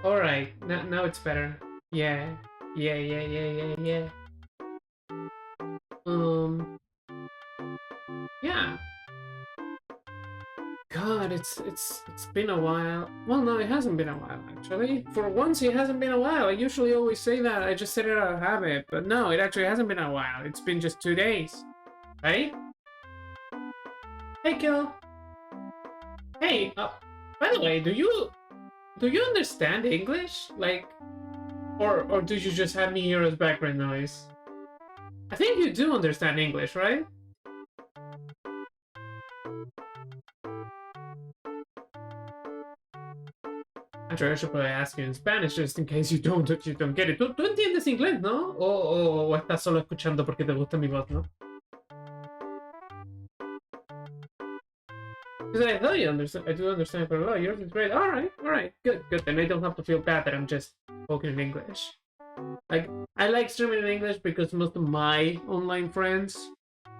All right, now it's better. Yeah, yeah. Um, yeah. God, it's been a while. Well, no, it hasn't been a while actually. For once, it hasn't been a while. I usually always say that. I just said it out of habit, but no, it actually hasn't been a while. It's been just 2 days, right? Hey, Kill. Hey, by the way, do you understand English? Like, or do you just have me here as background noise? I think you do understand English, right? Actually, I should probably ask you in Spanish just in case you don't get it. ¿Tú entiendes inglés, no? O estás solo escuchando porque te gusta mi voz, ¿no? Because I thought you understand. I do understand very well. Yours is great. All right, good. Then I don't have to feel bad that I'm just spoken in English. Like, I like streaming in English because most of my online friends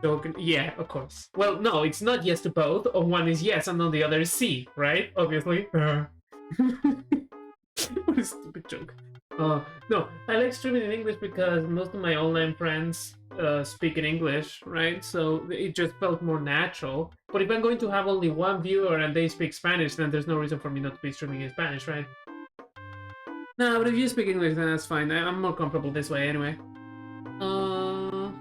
talk. Yeah, of course. Well, no, it's not yes to both. Or one is yes and then the other is C, right? Obviously. What a stupid joke. No, I like streaming in English because most of my online friends speak in English, right? So it just felt more natural. But if I'm going to have only one viewer and they speak Spanish, then there's no reason for me not to be streaming in Spanish, right? No, but if you speak English, then that's fine. I'm more comfortable this way anyway. Uh,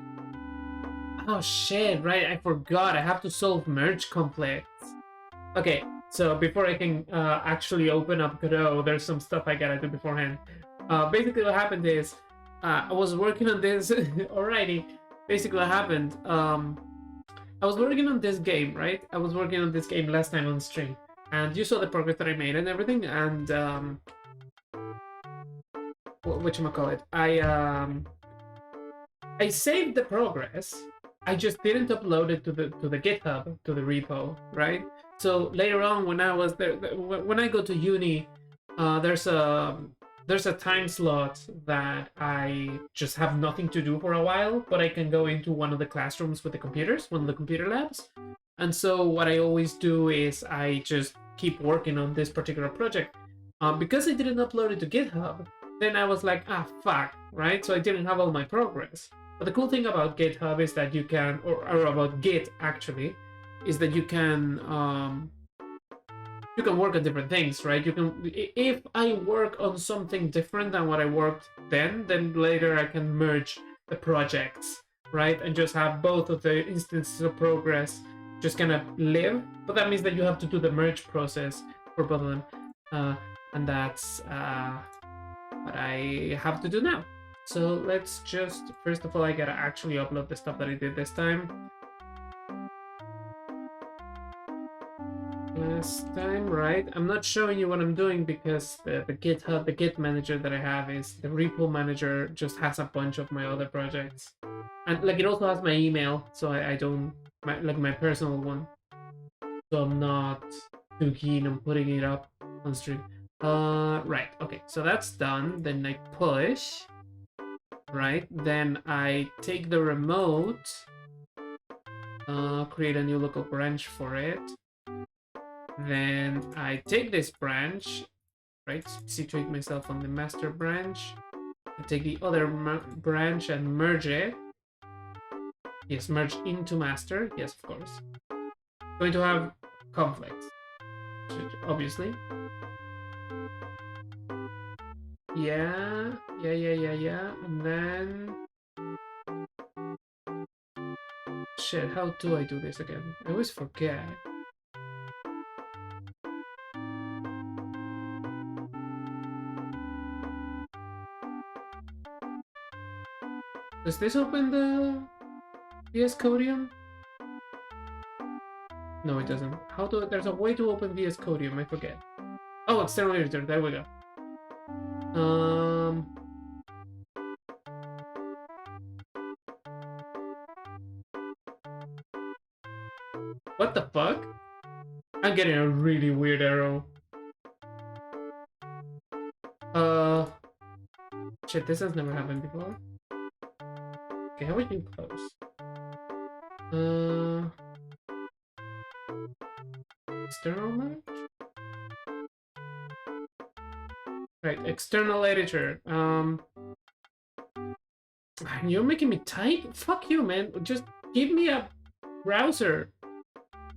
oh shit, right? I forgot. I have to solve merge conflicts. Okay, so before I can actually open up Godot, there's some stuff I gotta do beforehand. Basically, what happened is I was working on this. Alrighty. Basically, what happened? I was working on this game, right? I was working on this game last time on stream, and you saw the progress that I made and everything. And whatchamacallit? I saved the progress. I just didn't upload it to the GitHub, to the repo, right? So later on, when I was there, when I go to uni, there's a time slot that I just have nothing to do for a while, but I can go into one of the classrooms with the computers, one of the computer labs. And so what I always do is I just keep working on this particular project. Because I didn't upload it to GitHub, then I was like, ah, fuck, right? So I didn't have all my progress. But the cool thing about GitHub is that you can, or about Git actually, is that you can work on different things, right? You can, if I work on something different than what I worked then later I can merge the projects, right? And just have both of the instances of progress just kind of live. But that means that you have to do the merge process for both of them, and that's what I have to do now. So let's just, first of all, I gotta actually upload the stuff that I did this time. Last time, right? I'm not showing you what I'm doing because the GitHub, the Git manager that I have is the repo manager, just has a bunch of my other projects. And like it also has my email, so I don't, like my personal one. So I'm not too keen on putting it up on stream. Right, okay, so that's done. Then I push, right? Then I take the remote, create a new local branch for it. Then I take this branch, right? Situate myself on the master branch. I take the other branch and merge it. Yes, merge into master. Yes, of course. Going to have conflicts, obviously. Yeah. And then... Shit, how do I do this again? I always forget. Does this open the VS Codium? No, it doesn't. How do... There's a way to open VS Codium, I forget. Oh, external editor, there we go. What the fuck? I'm getting a really weird arrow. Shit, this has never happened before. Okay, how would you close? External merge? Right, external editor. You're making me type? Fuck you, man. Just give me a browser.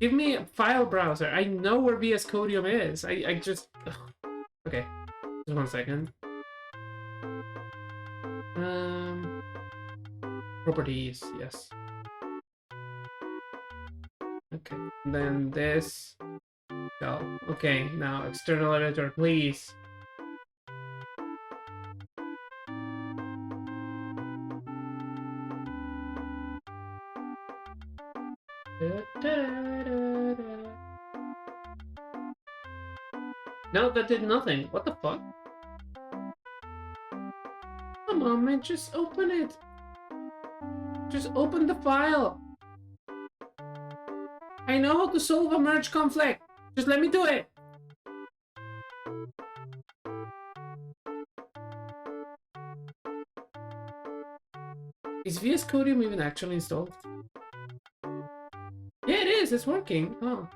Give me a file browser. I know where VS Codium is. I just... Ugh. Okay, just 1 second. Properties, yes. Okay, then this. Go. Okay, now external editor, please. No, that did nothing. What the fuck? Come on, man, just open it. Just open the file. I know how to solve a merge conflict. Just let me do it. Is VS Codium even actually installed? Yeah, it is. It's working. Oh.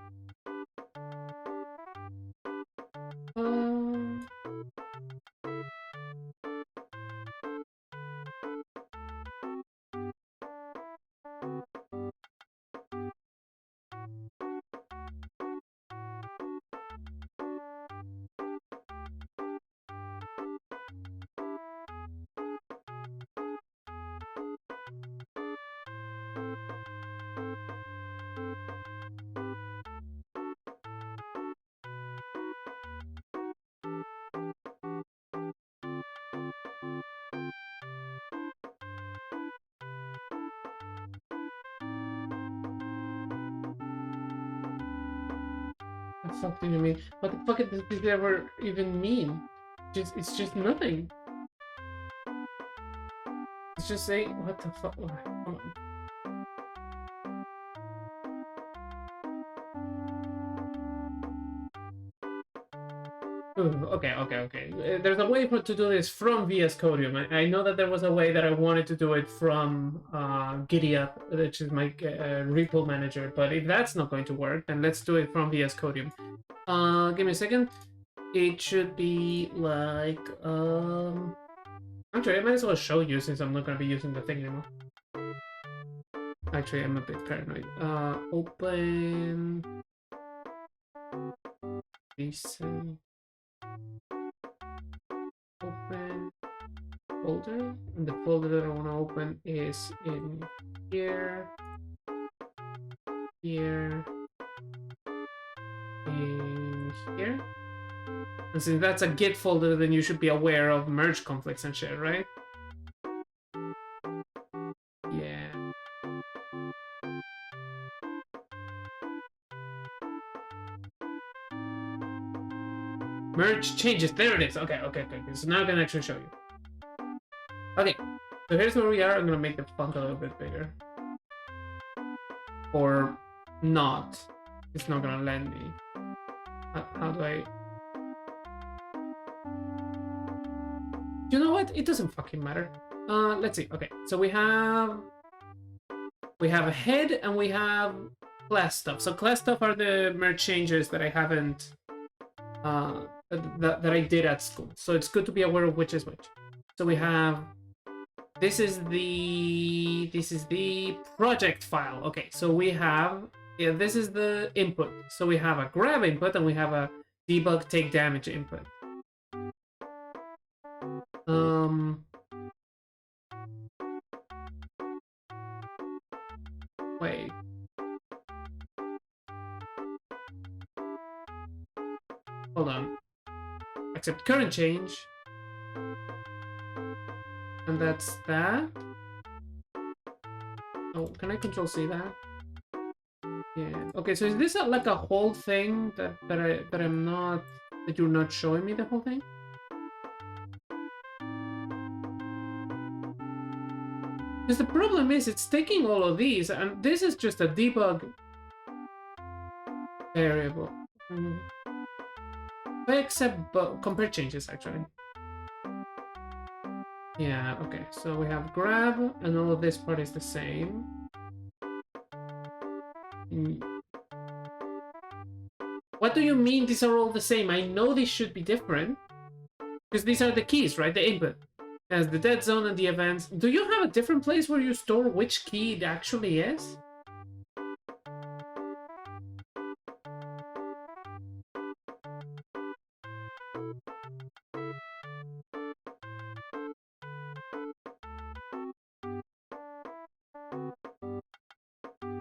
What the fuck do you mean? What the fuck does this ever even mean? It's just nothing. It's just saying, what the fuck? Come on. Ooh, okay. There's a way to do this from VS Codium. I know that there was a way that I wanted to do it from GitHub, which is my repo manager. But if that's not going to work, then let's do it from VS Codium. Give me a second. It should be like Actually, I might as well show you since I'm not going to be using the thing anymore. Actually, I'm a bit paranoid. Open recent. Open folder, and the folder that I want to open is in here, here, in here. And since that's a Git folder, then you should be aware of merge conflicts and shit, right? Yeah. Merge changes. There it is. Okay. So now I can actually show you. Okay. So here's where we are. I'm gonna make the font a little bit bigger. Or not. It's not gonna let me. How do I... You know what? It doesn't fucking matter. Let's see. Okay, so we have a head and we have class stuff. So class stuff are the merge changes that I haven't that I did at school. So it's good to be aware of which is which. So we have this is the project file. Okay, so we have this is the input. So we have a grab input and we have a debug take damage input. Wait. Hold on. Accept current change. And that's that. Oh, can I control C that? Yeah. Okay, so is this like a whole thing that you're not showing me the whole thing? Because the problem is it's taking all of these, and this is just a debug variable. Except compare changes, actually. Yeah, okay. So we have grab, and all of this part is the same. What do you mean these are all the same? I know these should be different. Because these are the keys, right? The input. As the dead zone and the events. Do you have a different place where you store which key it actually is?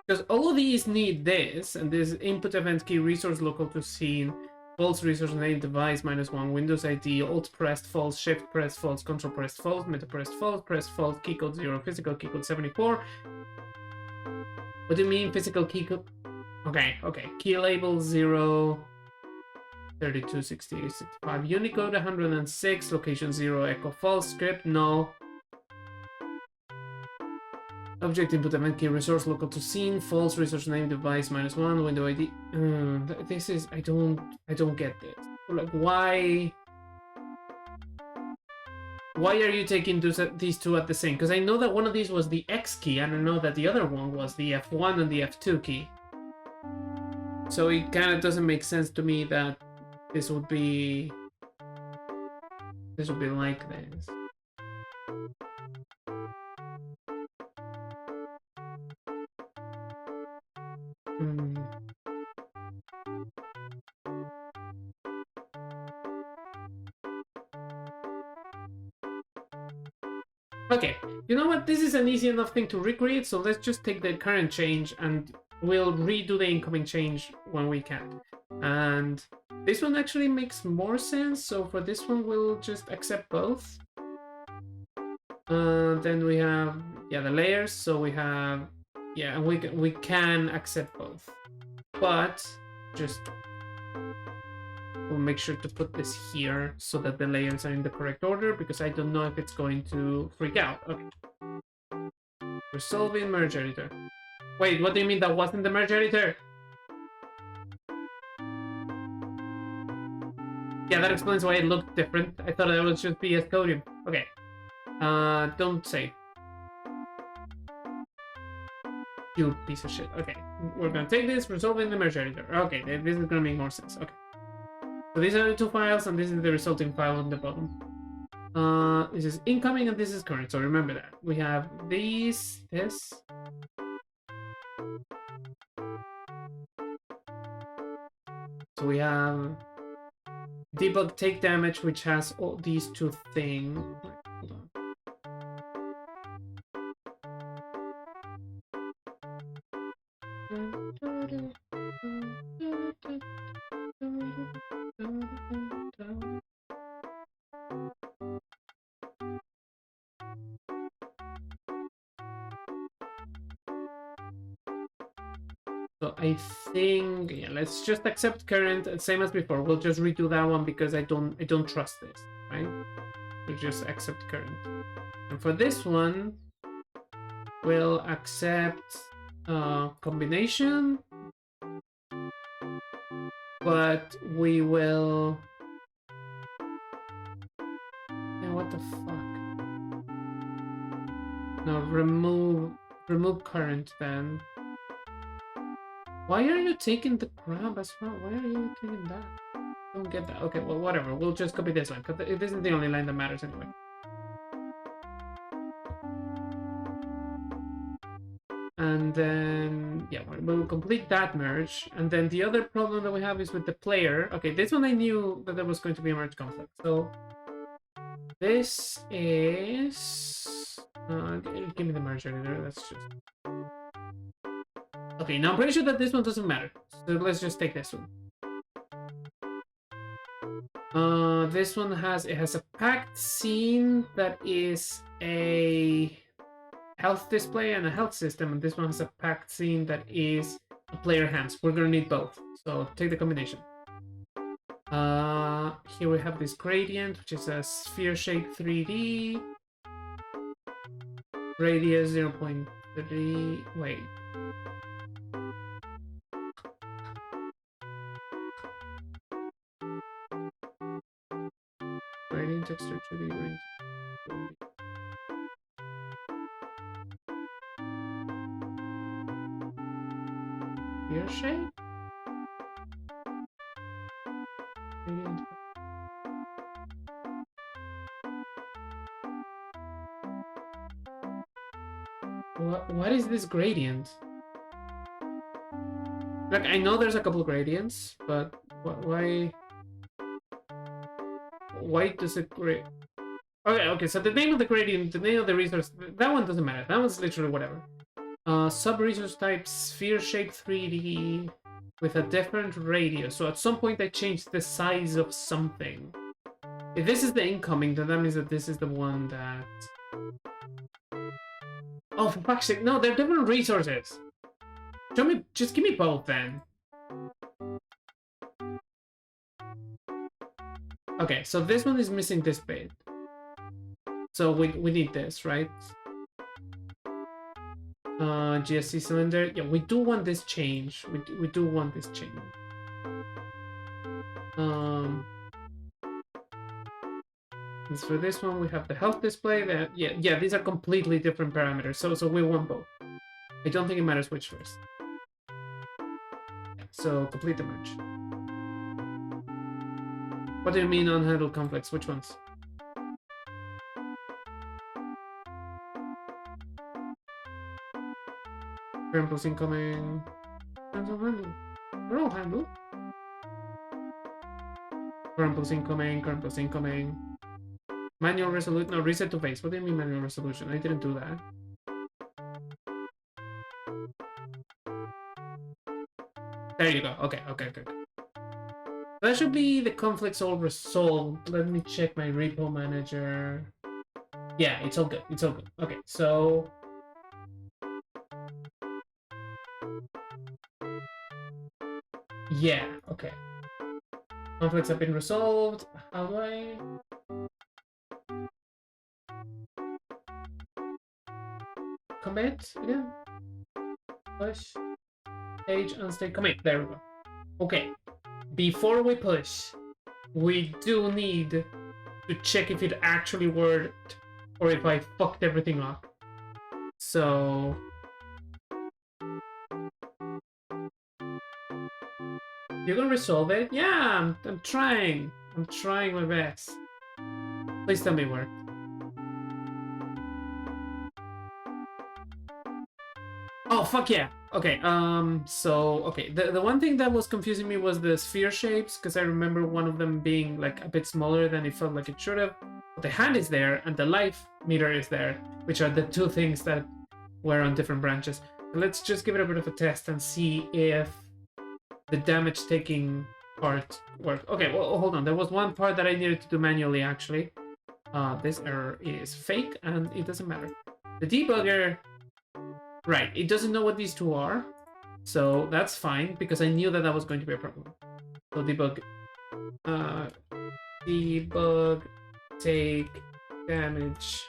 Because all of these need this, and this input event key, resource local to scene, false resource name, device -1, Windows ID, alt pressed false, shift pressed false, control pressed false, meta pressed false, key code 0, physical key code 74. What do you mean physical key code? Okay. Key label 0, 32, 68, 65, Unicode 106, location 0, echo false, script no. Object input event key, resource local to scene, false, resource name, device -1, window ID. This is I don't get this. Like, why are you taking these two at the same? Because I know that one of these was the X key, and I know that the other one was the F1 and the F2 key. So it kind of doesn't make sense to me that this would be like this. Okay, you know what? This is an easy enough thing to recreate, so let's just take the current change and we'll redo the incoming change when we can. And this one actually makes more sense, so for this one we'll just accept both. Then we have, yeah, the layers, so we have, yeah, we can accept both. But just we'll make sure to put this here so that the layers are in the correct order, because I don't know if it's going to freak out. Okay. Resolving merge editor. Wait, what do you mean that wasn't the merge editor? Yeah, that explains why it looked different. I thought it was just VS Codium. Okay. Don't say. You piece of shit. Okay. We're gonna take this, resolving the merge editor. Okay, this is gonna make more sense. Okay. So these are the two files, and this is the resulting file on the bottom. This is incoming, and this is current, so remember that. We have this. So we have debug take damage, which has all these two things. Hold on. So I think, yeah, let's just accept current, same as before. We'll just redo that one because I don't trust this, right? We'll just accept current. And for this one, we'll accept combination, but we will. Yeah, what the fuck? No, remove current then. Why are you taking the grab as well? Why are you taking that? I don't get that. Okay, well, whatever. We'll just copy this line, because this is the only line that matters anyway. And then, yeah, we'll complete that merge. And then the other problem that we have is with the player. Okay, this one I knew that there was going to be a merge conflict. So this is... give me the merge editor. That's just... Okay, now I'm pretty sure that this one doesn't matter. So let's just take this one. This one has a packed scene that is a health display and a health system, and this one has a packed scene that is a player hands. We're gonna need both, so take the combination. Here we have this gradient, which is a sphere shape 3D. Radius 0.3. Wait. Gradient texture 2D range. Sphere shape? Gradient. What is this gradient? Like, I know there's a couple gradients, but why? Why does it grade? Okay, so the name of the gradient, the name of the resource, that one doesn't matter. That one's literally whatever. Sub-resource type sphere-shaped 3D with a different radius. So at some point I changed the size of something. If this is the incoming, then that means that this is the one that... Oh, for fuck's sake. No, they're different resources. Show me, just give me both then. Okay, so this one is missing this bit. So we need this, right? GSC cylinder. Yeah, we do want this change. We do want this change. As for this one, we have the health display. That yeah, these are completely different parameters. So we want both. I don't think it matters which first. So complete the merge. What do you mean unhandled conflicts? Which ones? Current plus incoming. They're all handled. Current plus incoming, current plus incoming. Manual resolution. No, reset to base. What do you mean manual resolution? I didn't do that. There you go. Okay. That should be the conflicts all resolved. Let me check my repo manager. Yeah, it's all good. It's all good. Okay, so... Yeah, okay. Conflicts have been resolved. How do I... Commit again? Push. Stage, unstate, commit. There we go. Okay. Before we push, we do need to check if it actually worked or if I fucked everything up. So... You're gonna resolve it? Yeah, I'm trying. I'm trying my best. Please tell me it worked. Oh, fuck yeah. Okay, okay. The one thing that was confusing me was the sphere shapes, because I remember one of them being, like, a bit smaller than it felt like it should have. But the hand is there, and the life meter is there, which are the two things that were on different branches. Let's just give it a bit of a test and see if the damage-taking part worked. Okay, well, hold on. There was one part that I needed to do manually, actually. This error is fake, and it doesn't matter. The debugger... Right, it doesn't know what these two are, so that's fine, because I knew that that was going to be a problem. So debug... debug... take... damage...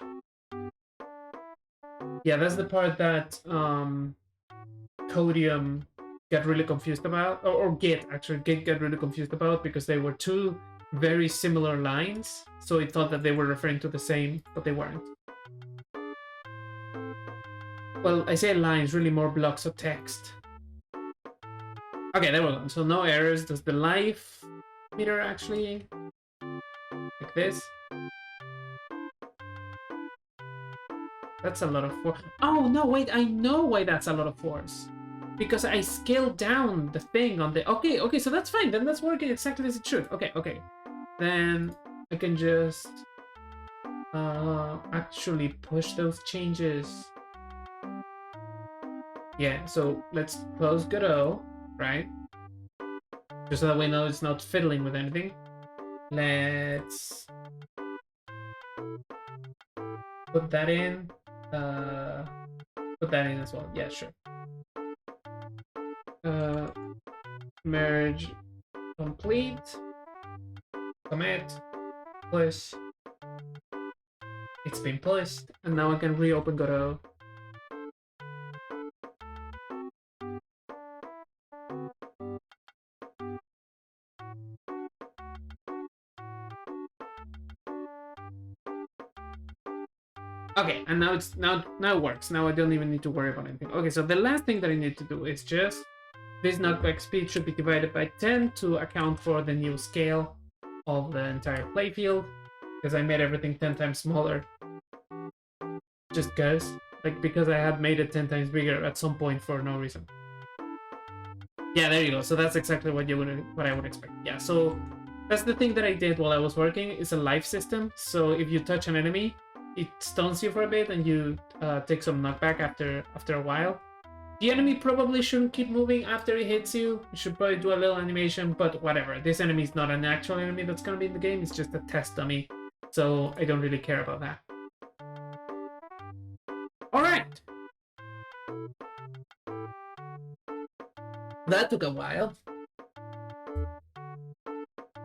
Yeah, that's the part that, Codium got really confused about, or Git got really confused about, because they were two very similar lines, so it thought that they were referring to the same, but they weren't. Well, I say lines, really more blocks of text. Okay, there we go. So no errors. Does the life meter actually... like this? That's a lot of force. Oh, no, wait, I know why that's a lot of force. Because I scaled down the thing on the... Okay, so that's fine. Then that's working exactly as it should. Okay. Then I can just... actually push those changes. Yeah, so let's close Godot, right? Just so that we know it's not fiddling with anything. Let's put that in. Put that in as well. Yeah, sure. Merge complete. Commit. Push. It's been pushed, and now I can reopen Godot. Okay, and now it works. Now I don't even need to worry about anything. Okay, so the last thing that I need to do is just this knockback speed should be divided by 10 to account for the new scale of the entire playfield, because I made everything 10 times smaller. Just cause. like because I had made it 10 times bigger at some point for no reason. Yeah, there you go. So that's exactly what I would expect. Yeah, so that's the thing that I did while I was working. It's a life system. So if you touch an enemy, it stuns you for a bit, and you take some knockback after a while. The enemy probably shouldn't keep moving after it hits you. You should probably do a little animation, but whatever. This enemy is not an actual enemy that's gonna be in the game. It's just a test dummy, so I don't really care about that. All right. That took a while.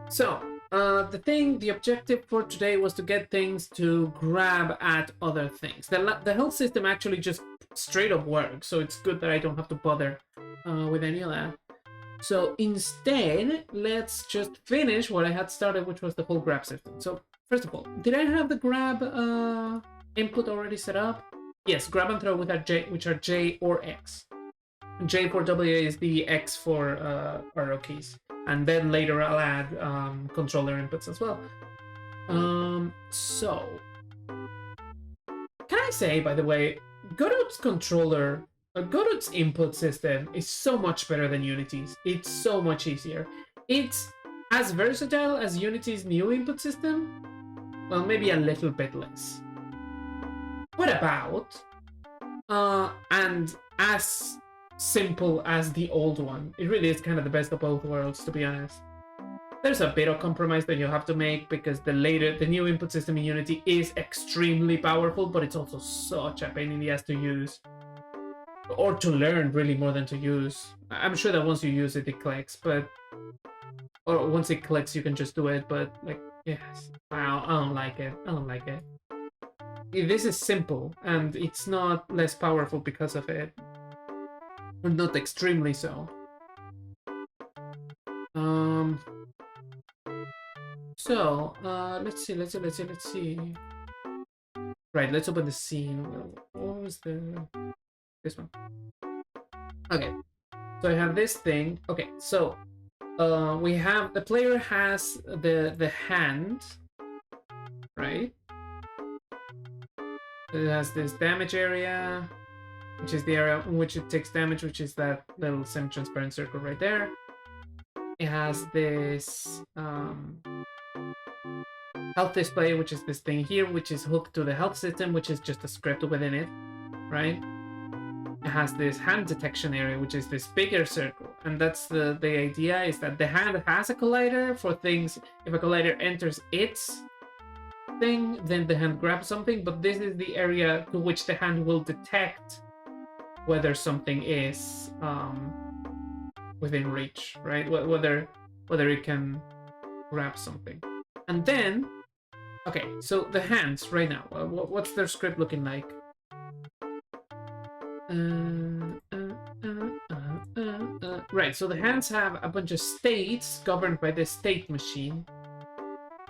So, the objective for today was to get things to grab at other things. The health system actually just straight up works, so it's good that I don't have to bother with any of that. So instead, let's just finish what I had started, which was the whole grab system. So first of all, did I have the grab input already set up? Yes, grab and throw which are J or X. J for W is the X for arrow keys. And then later I'll add controller inputs as well. So, can I say, by the way, Godot's controller, Godot's input system is so much better than Unity's. It's so much easier. It's as versatile as Unity's new input system. Well, maybe a little bit less. What about? And as simple as the old one. It really is kind of the best of both worlds, to be honest. There's a bit of compromise that you have to make because the new input system in Unity is extremely powerful, but it's also such a pain in the ass to use. Or to learn, really, more than to use. I'm sure that once you use it, it clicks, but... Or once it clicks, you can just do it, but, like, yes. Wow, I don't like it. I don't like it. This is simple, and it's not less powerful because of it. Not extremely so. So, let's see. Right, let's open the scene. What was this one? Okay, so I have this thing. Okay, so the player has the hand, right? It has this damage area, which is the area in which it takes damage, which is that little semi-transparent circle right there. It has this health display, which is this thing here, which is hooked to the health system, which is just a script within it, right? It has this hand detection area, which is this bigger circle, and that's the idea is that the hand has a collider for things. If a collider enters its thing, then the hand grabs something, but this is the area to which the hand will detect whether something is within reach, right? Whether it can grab something. And then, okay, so the hands right now, what's their script looking like? Right, so the hands have a bunch of states governed by the state machine,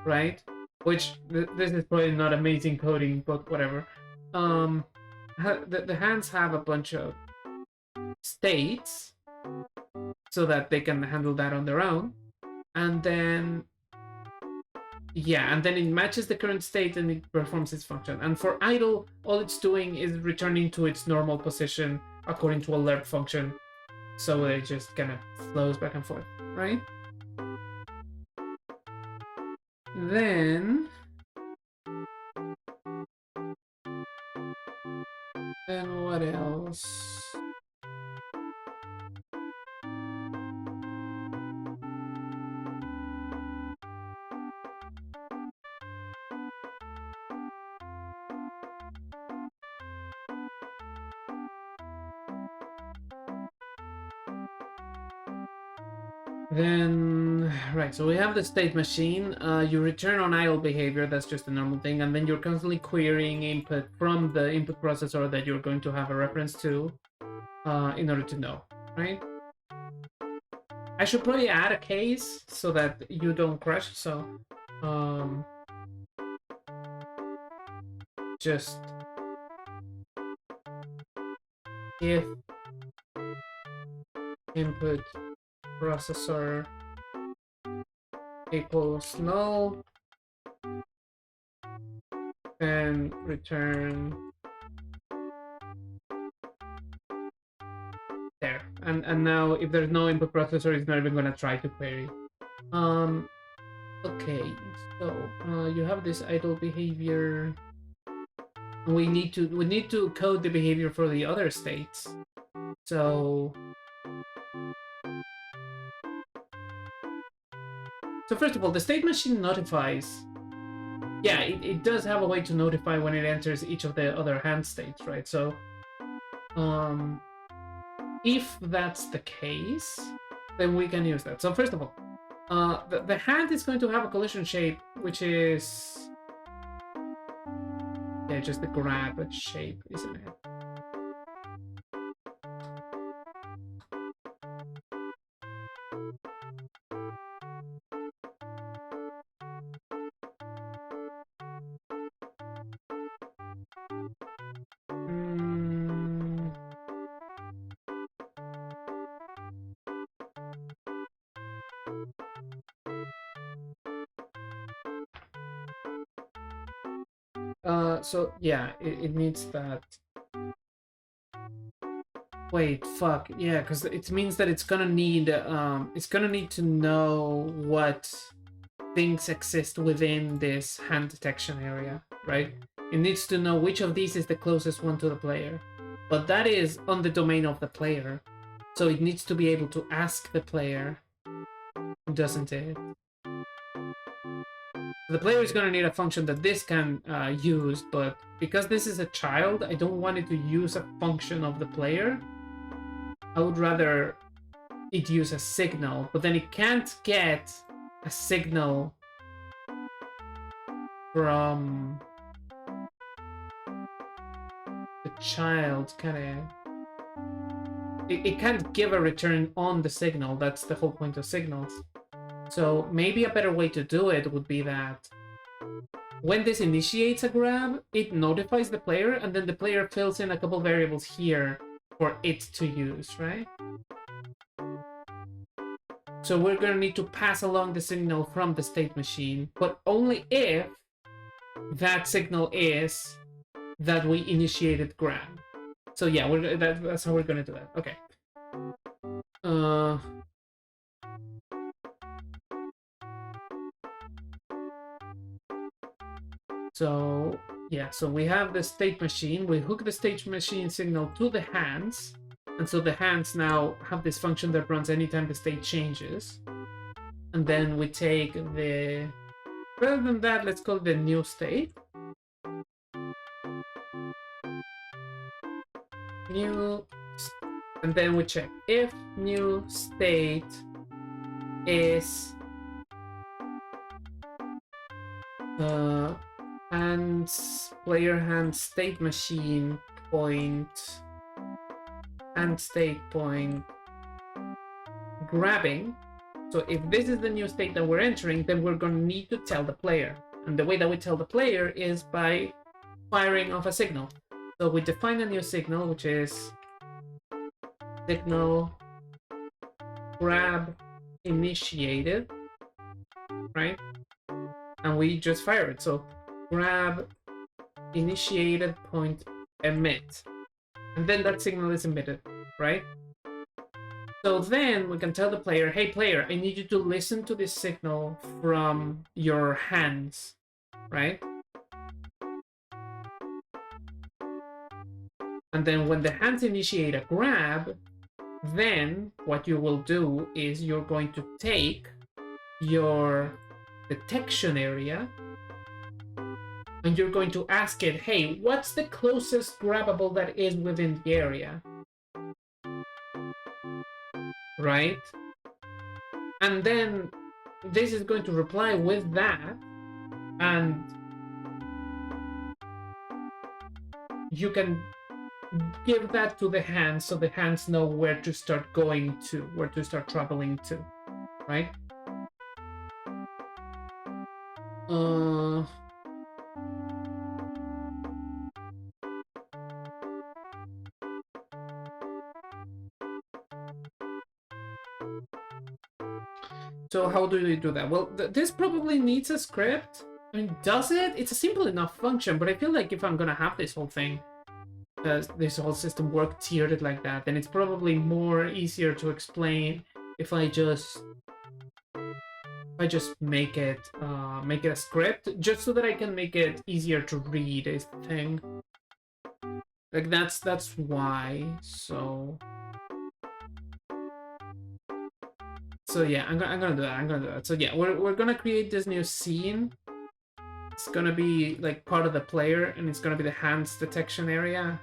right? Which, this is probably not amazing coding, but whatever. The hands have a bunch of states so that they can handle that on their own, and then it matches the current state and it performs its function. And for idle, all it's doing is returning to its normal position according to a lerp function, so it just kind of flows back and forth, right? Then what else? Then, right, so we have the state machine. You return on idle behavior, that's just a normal thing, and then you're constantly querying input from the input processor that you're going to have a reference to in order to know, right? I should probably add a case so that you don't crash, so just if input processor equals null, and return and now if there's no input processor, it's not even gonna try to query. Okay, so you have this idle behavior. We need to code the behavior for the other states. So first of all, the state machine notifies. Yeah, it does have a way to notify when it enters each of the other hand states, right? So if that's the case, then we can use that. So first of all, the hand is going to have a collision shape, which is just the grab shape, isn't it? So yeah, it needs that. Wait, fuck, yeah, because it means that it's gonna need to know what things exist within this hand detection area, right? It needs to know which of these is the closest one to the player. But that is on the domain of the player. So it needs to be able to ask the player, doesn't it? The player is going to need a function that this can use, but because this is a child, I don't want it to use a function of the player. I would rather it use a signal, but then it can't get a signal from the child, it can't give a return on the signal. That's the whole point of signals. So maybe a better way to do it would be that when this initiates a grab, it notifies the player, and then the player fills in a couple variables here for it to use, right? So we're going to need to pass along the signal from the state machine, but only if that signal is that we initiated grab. So yeah, that's how we're going to do that. Okay. So yeah, so we have the state machine. We hook the state machine signal to the hands, and so the hands now have this function that runs anytime the state changes. And then we take the, rather than that, let's call it the new state. And then we check if new state is player hand state machine point and state point grabbing. So if this is the new state that we're entering, then we're going to need to tell the player. And the way that we tell the player is by firing off a signal. So we define a new signal, which is signal grab initiated, right? And we just fire it. So grab initiated point emit. And then that signal is emitted, right? So then we can tell the player, hey player, I need you to listen to this signal from your hands, right? And then when the hands initiate a grab, then what you will do is you're going to take your detection area and you're going to ask it, hey, what's the closest grabbable that is within the area? Right? And then this is going to reply with that, and you can give that to the hands so the hands know where to start going to, where to start traveling to, right? So how do we do that? Well, this probably needs a script. I mean, does it? It's a simple enough function, but I feel like if I'm gonna have this whole thing, this whole system worked tiered like that, then it's probably more easier to explain if I just make it a script, just so that I can make it easier to read is the thing. Like that's why. So yeah, I'm gonna do that. So yeah, we're gonna create this new scene. It's gonna be like part of the player, and it's gonna be the hands detection area.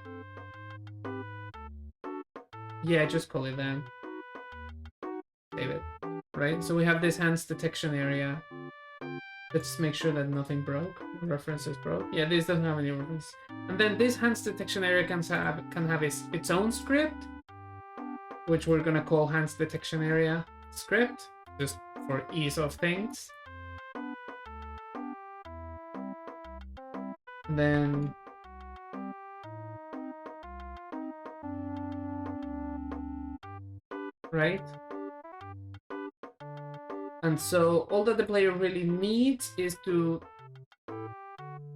Yeah, just call it that. Save it. Right? So we have this hands detection area. Let's make sure that nothing broke. References broke. Yeah, this doesn't have any reference. And then this hands detection area can have its own script, which we're gonna call hands detection area script, just for ease of things. And then right? And so all that the player really needs is to,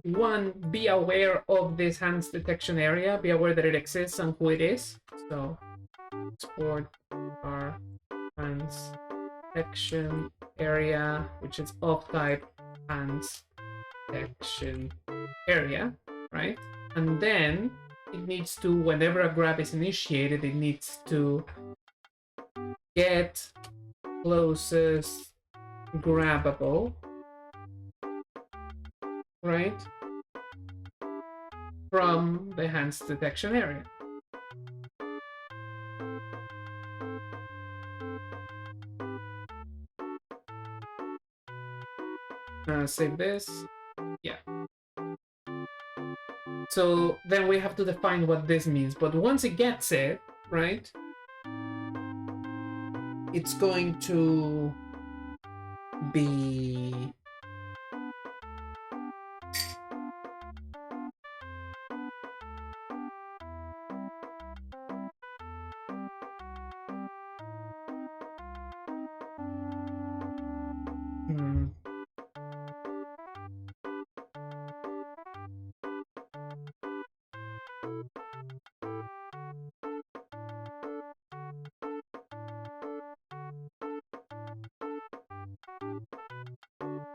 one, be aware of this hands detection area, be aware that it exists and who it is. So export our hands detection area, which is of type hands detection area, right? And then it needs to, whenever a grab is initiated, it needs to get closest grabbable, right, from the hands detection area. Save this. Yeah. So then we have to define what this means. But once it gets it, right, it's going to be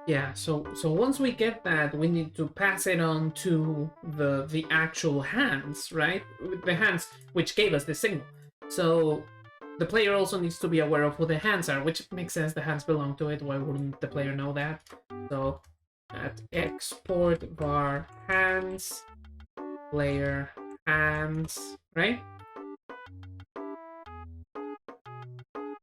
yeah, so once we get that, we need to pass it on to the actual hands, right? The hands which gave us the signal. So the player also needs to be aware of who the hands are, which makes sense. The hands belong to it. Why wouldn't the player know that? So at export var hands player hands, right?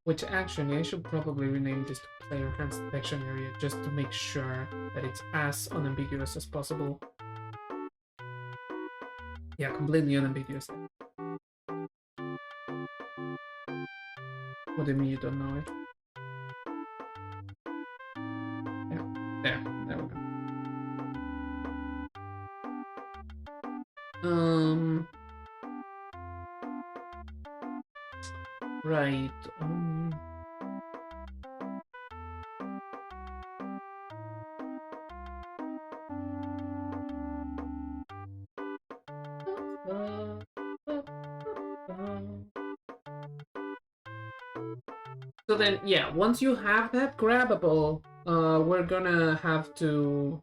Which actually I should probably rename this to player hands detection area just to make sure that it's as unambiguous as possible. Yeah, completely unambiguous. What do you mean you don't know it? Yeah, there we go. Right. So then, yeah, once you have that grabbable, we're gonna have to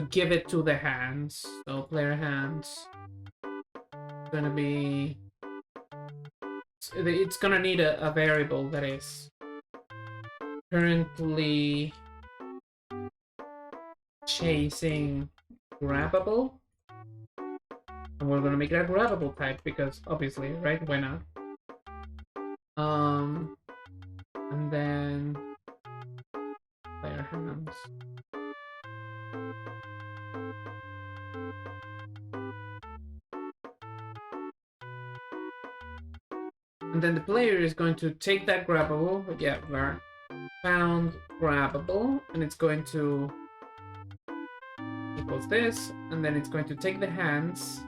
give it to the hands. So player hands gonna be, it's gonna need a variable that is currently chasing grabbable, and we're gonna make it a grabbable type because obviously, right? Why not? And then player hands. And then the player is going to take that grabbable, yeah, var found grabbable, and it's going to equals this, and then it's going to take the hands.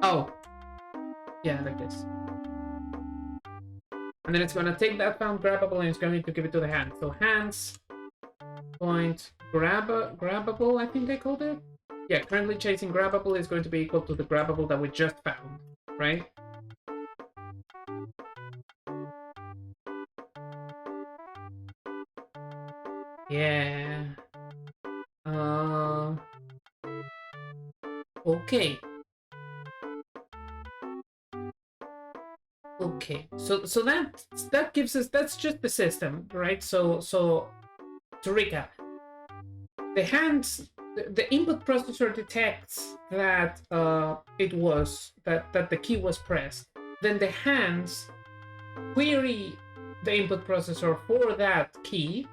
Oh, Yeah, like this. And then it's going to take that found grabbable and it's going to give it to the hand. So hands point grabbable, I think I called it. Yeah, currently chasing grabbable is going to be equal to the grabbable that we just found, right? Yeah. Okay. Okay. So that gives us, that's just the system, right? So to recap, the hands, the input processor detects that that the key was pressed. Then the hands query the input processor for that key,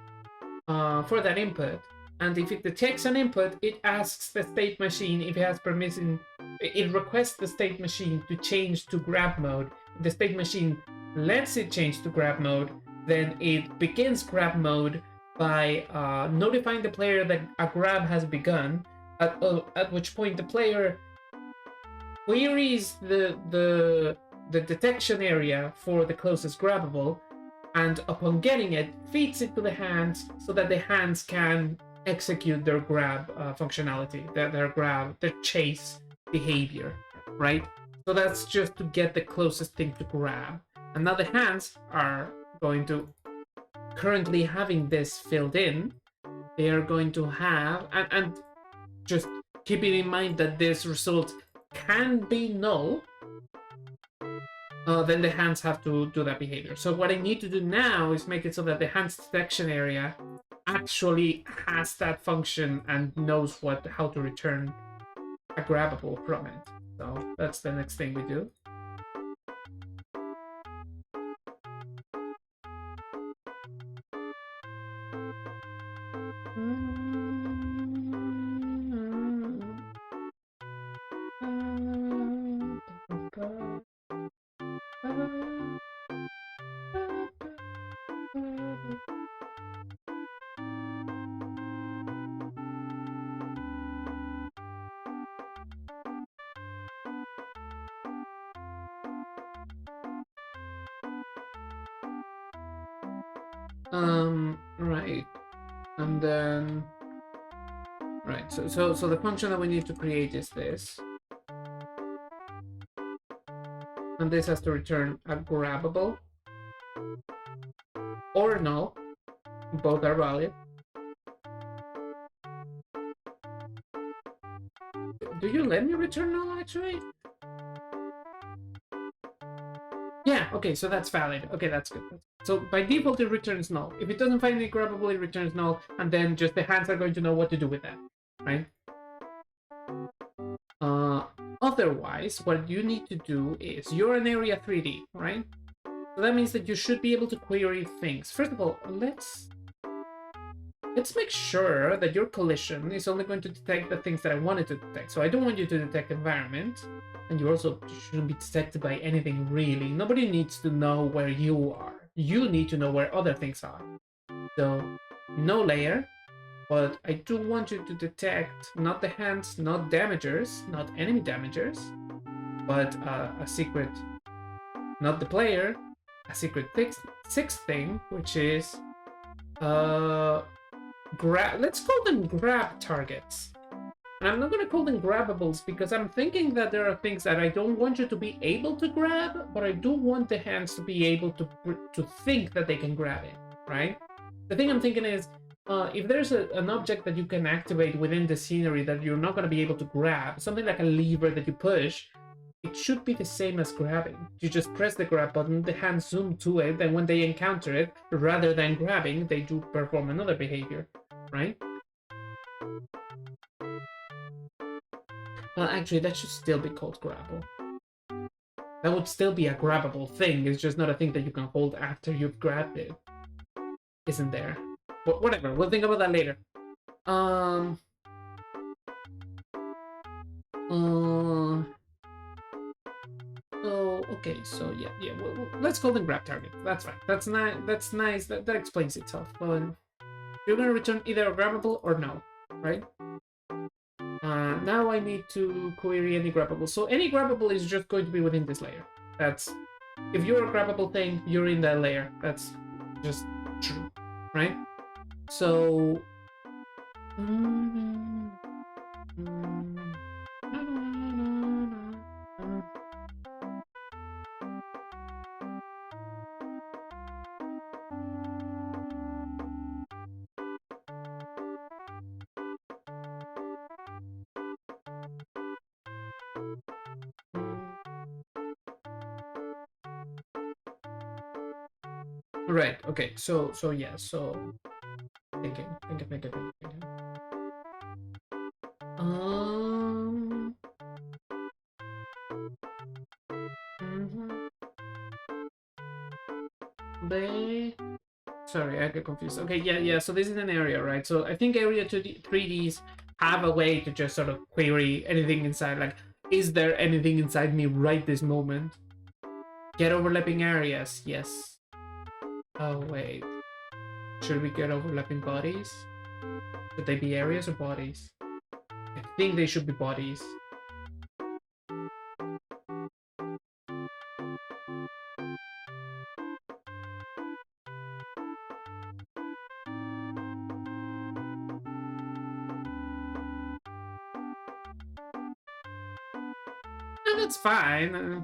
for that input, and if it detects an input, it asks the state machine if it has permission. It requests the state machine to change to grab mode. The state machine lets it change to grab mode, then it begins grab mode by notifying the player that a grab has begun, at which point the player queries the detection area for the closest grabbable, and upon getting it, feeds it to the hands so that the hands can execute their grab functionality, their chase behavior, right? So that's just to get the closest thing to grab. And now the hands are going to, currently having this filled in, they are going to have, and just keeping in mind that this result can be null, then the hands have to do that behavior. So what I need to do now is make it so that the hands detection area actually has that function and knows how to return a grabbable from it. So that's the next thing we do. Right. And then, right, so the function that we need to create is this. And this has to return a grabbable or null. Both are valid. Do you let me return null, actually? Yeah, okay, so that's valid. Okay, that's good. So by default, it returns null. If it doesn't find any grabbable, it returns null, and then just the hands are going to know what to do with that, right? Otherwise, what you need to do is, you're an area 3D, right? So that means that you should be able to query things. First of all, let's make sure that your collision is only going to detect the things that I want it to detect. So I don't want you to detect environment, and you also shouldn't be detected by anything, really. Nobody needs to know where you are. You need to know where other things are. So no layer, but I do want you to detect not the hands, not damagers, not enemy damagers, but a secret, not the player, a secret sixth thing, which is let's call them grab targets. And I'm not going to call them grabbables because I'm thinking that there are things that I don't want you to be able to grab, but I do want the hands to be able to think that they can grab it, right? The thing I'm thinking is, if there's an object that you can activate within the scenery that you're not going to be able to grab, something like a lever that you push, it should be the same as grabbing. You just press the grab button, the hands zoom to it, and when they encounter it, rather than grabbing, they do perform another behavior, right? Well, actually, that should still be called grabble. That would still be a grabbable thing, it's just not a thing that you can hold after you've grabbed it. Isn't there? But whatever, we'll think about that later. Okay, so yeah, let's call them grab target. That's fine. That's nice. That explains itself. But you're gonna return either a grabbable or no, right? Now I need to query any grabbable. So any grabbable is just going to be within this layer. That's if you're a grabbable thing, you're in that layer. That's just true, right? So right, okay, so yeah, so thinking. Um, mhm. They Sorry, I get confused. Okay, yeah. So this is an area, right? So I think area 3Ds have a way to just sort of query anything inside. Like, is there anything inside me right this moment? Get overlapping areas, yes. Oh wait, should we get overlapping bodies? Should they be areas or bodies? I think they should be bodies. And that's fine.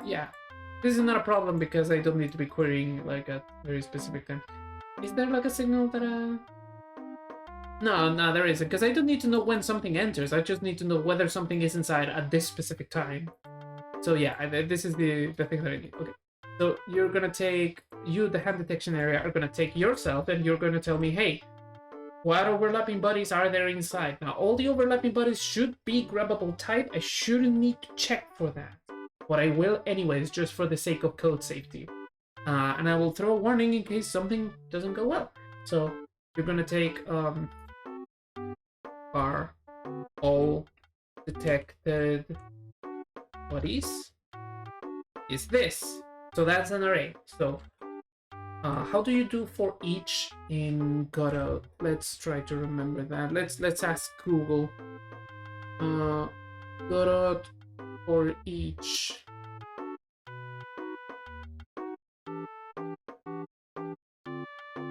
Yeah, this is not a problem because I don't need to be querying like at very specific time. Is there like a signal that No, there isn't, because I don't need to know when something enters. I just need to know whether something is inside at this specific time. So yeah, this is the thing that I need. Okay, so you're gonna take the hand detection area are gonna take yourself, and you're gonna tell me, hey, what overlapping bodies are there inside? Now, all the overlapping bodies should be grabbable type. I shouldn't need to check for that, but I will anyways, just for the sake of code safety. And I will throw a warning in case something doesn't go well. So you're gonna take are all detected bodies is this. So that's an array. So how do you do for each in Godot? Let's try to remember that. Let's ask Google. Godot for each.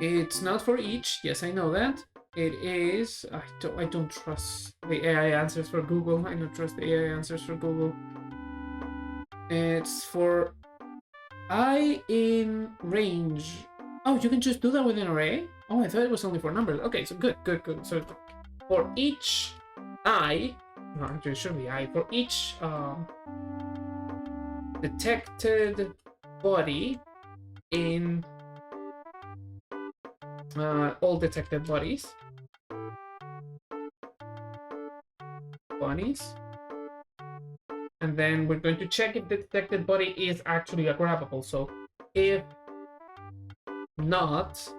It's not for each. Yes, I know that. It is. I don't trust the AI answers for Google. I don't trust the AI answers for Google. It's for I in range. Oh, you can just do that with an array? Oh, I thought it was only for numbers. Okay, so good. So for each I, no, actually it should be I, for each detected body in all detected bodies, and then we're going to check if the detected body is actually a grabbable. So if not,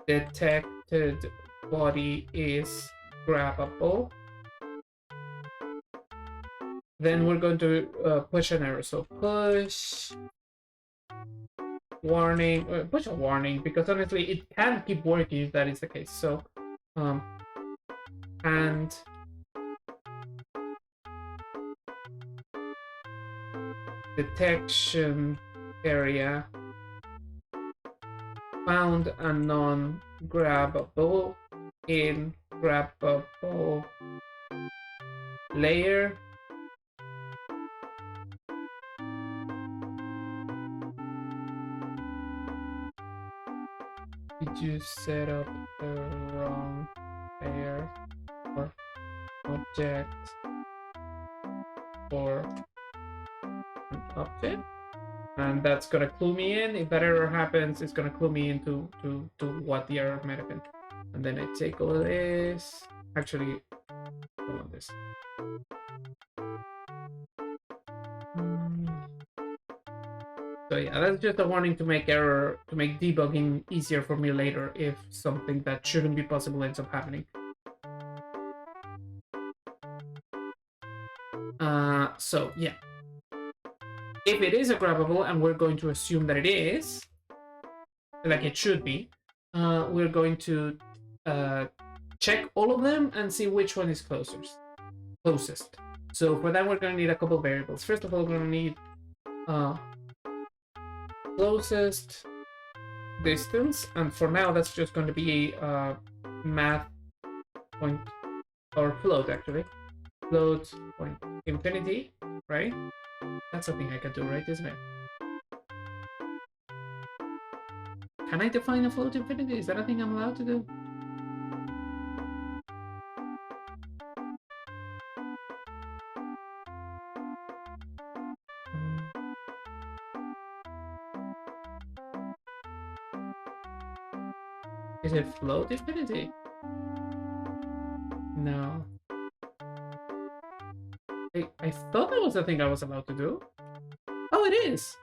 detected body is grabbable, then we're going to push an error. So push warning, push a warning, because honestly it can keep working if that is the case. So and detection area found a non-grabbable in grabbable layer. Did you set up the wrong layer or object for an object? And that's gonna clue me in. If that error happens, it's gonna clue me into to what the error might have been. And then I take all of this. Actually, I want this. So yeah, that's just a warning to make debugging easier for me later if something that shouldn't be possible ends up happening. So yeah, if it is a grabbable, and we're going to assume that it is, like it should be, we're going to check all of them and see which one is closest. So for that, we're going to need a couple variables. First of all, we're going to need uh, closest distance, and for now that's just going to be math point, or float actually, float point infinity, right? That's something I can do, right? Isn't it? Can I define a float infinity? Is that a thing I'm allowed to do? Is it float infinity? No. I thought that was the thing I was allowed to do. Oh, it is!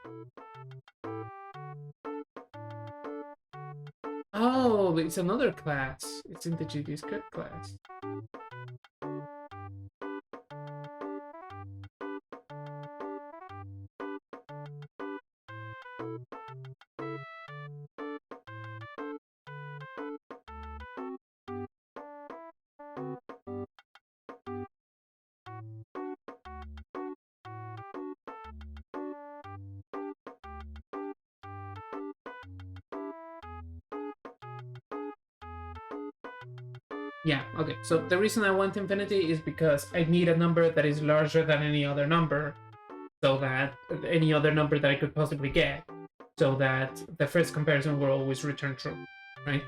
Oh, it's another class. It's in the GD script class. Yeah, okay. So the reason I want infinity is because I need a number that is larger than any other number, so that any other number that I could possibly get, so that the first comparison will always return true, right?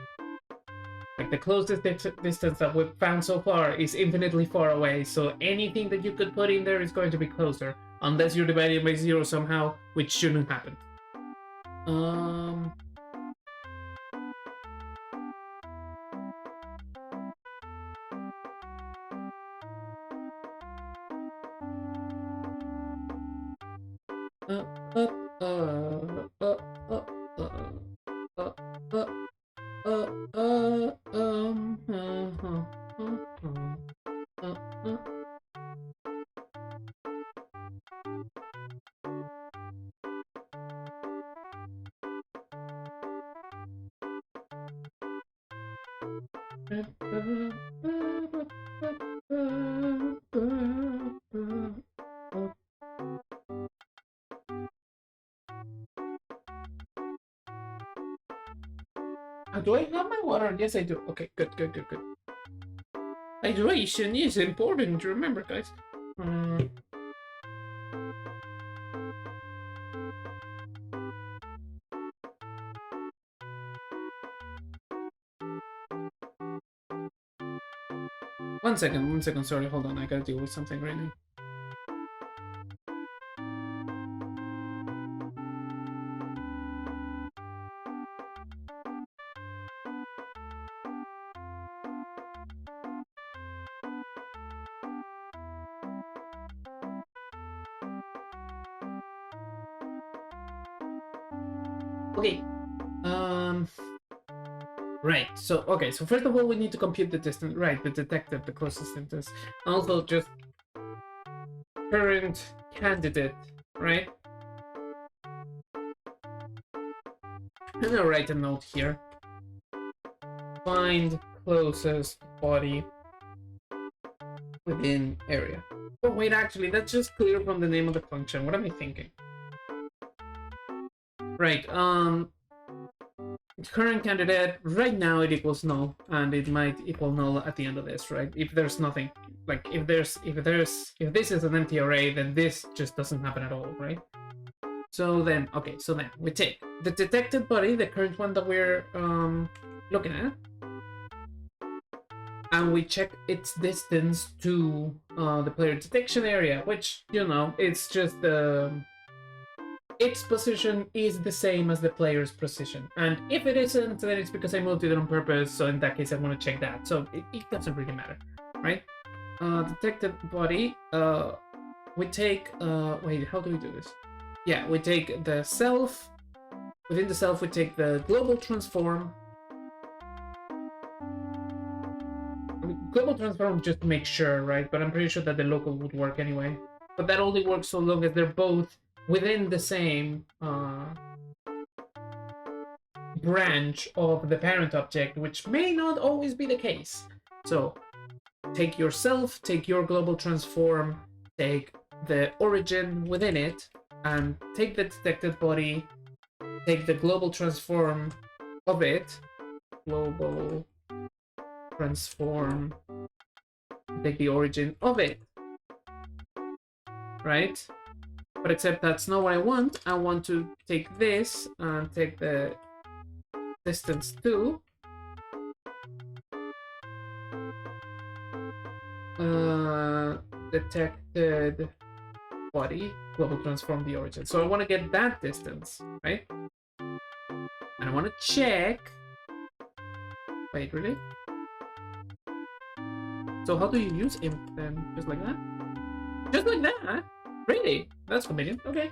Like the closest distance that we've found so far is infinitely far away, so anything that you could put in there is going to be closer, unless you're dividing by 0 somehow, which shouldn't happen. Do I have my water? Yes, I do. Okay, good. Hydration is important to remember, guys. One second, sorry, hold on, I gotta deal with something right now. Okay, right, so first of all, we need to compute the distance, right, the detected, the closest distance. Also, just current candidate, right? I'm gonna write a note here. Find closest body within area. Oh, wait, actually, that's just clear from the name of the function. What am I thinking? Right, current candidate, right now it equals null, and it might equal null at the end of this, right? If there's nothing, like if this is an empty array, then this just doesn't happen at all, right? So then, okay, so then we take the detected body, the current one that we're looking at, and we check its distance to the player detection area, which, you know, it's just its position is the same as the player's position. And if it isn't, then it's because I moved it on purpose, so in that case I want to check that. So it doesn't really matter, right? Detected body, we take, wait, how do we do this? Yeah, we take the self, within the self we take the global transform. Global transform just to make sure, right? But I'm pretty sure that the local would work anyway. But that only works so long as they're both within the same branch of the parent object, which may not always be the case. So take yourself, take your global transform, take the origin within it, and take the detected body, take the global transform of it, global transform, take the origin of it, right? But except that's not what I want. I want to take this and take the distance 2. Detected body, global transform the origin. So I want to get that distance, right? And I want to check. Wait, really? So how do you use imp then? Just like that? Just like that? Really? That's convenient. Okay.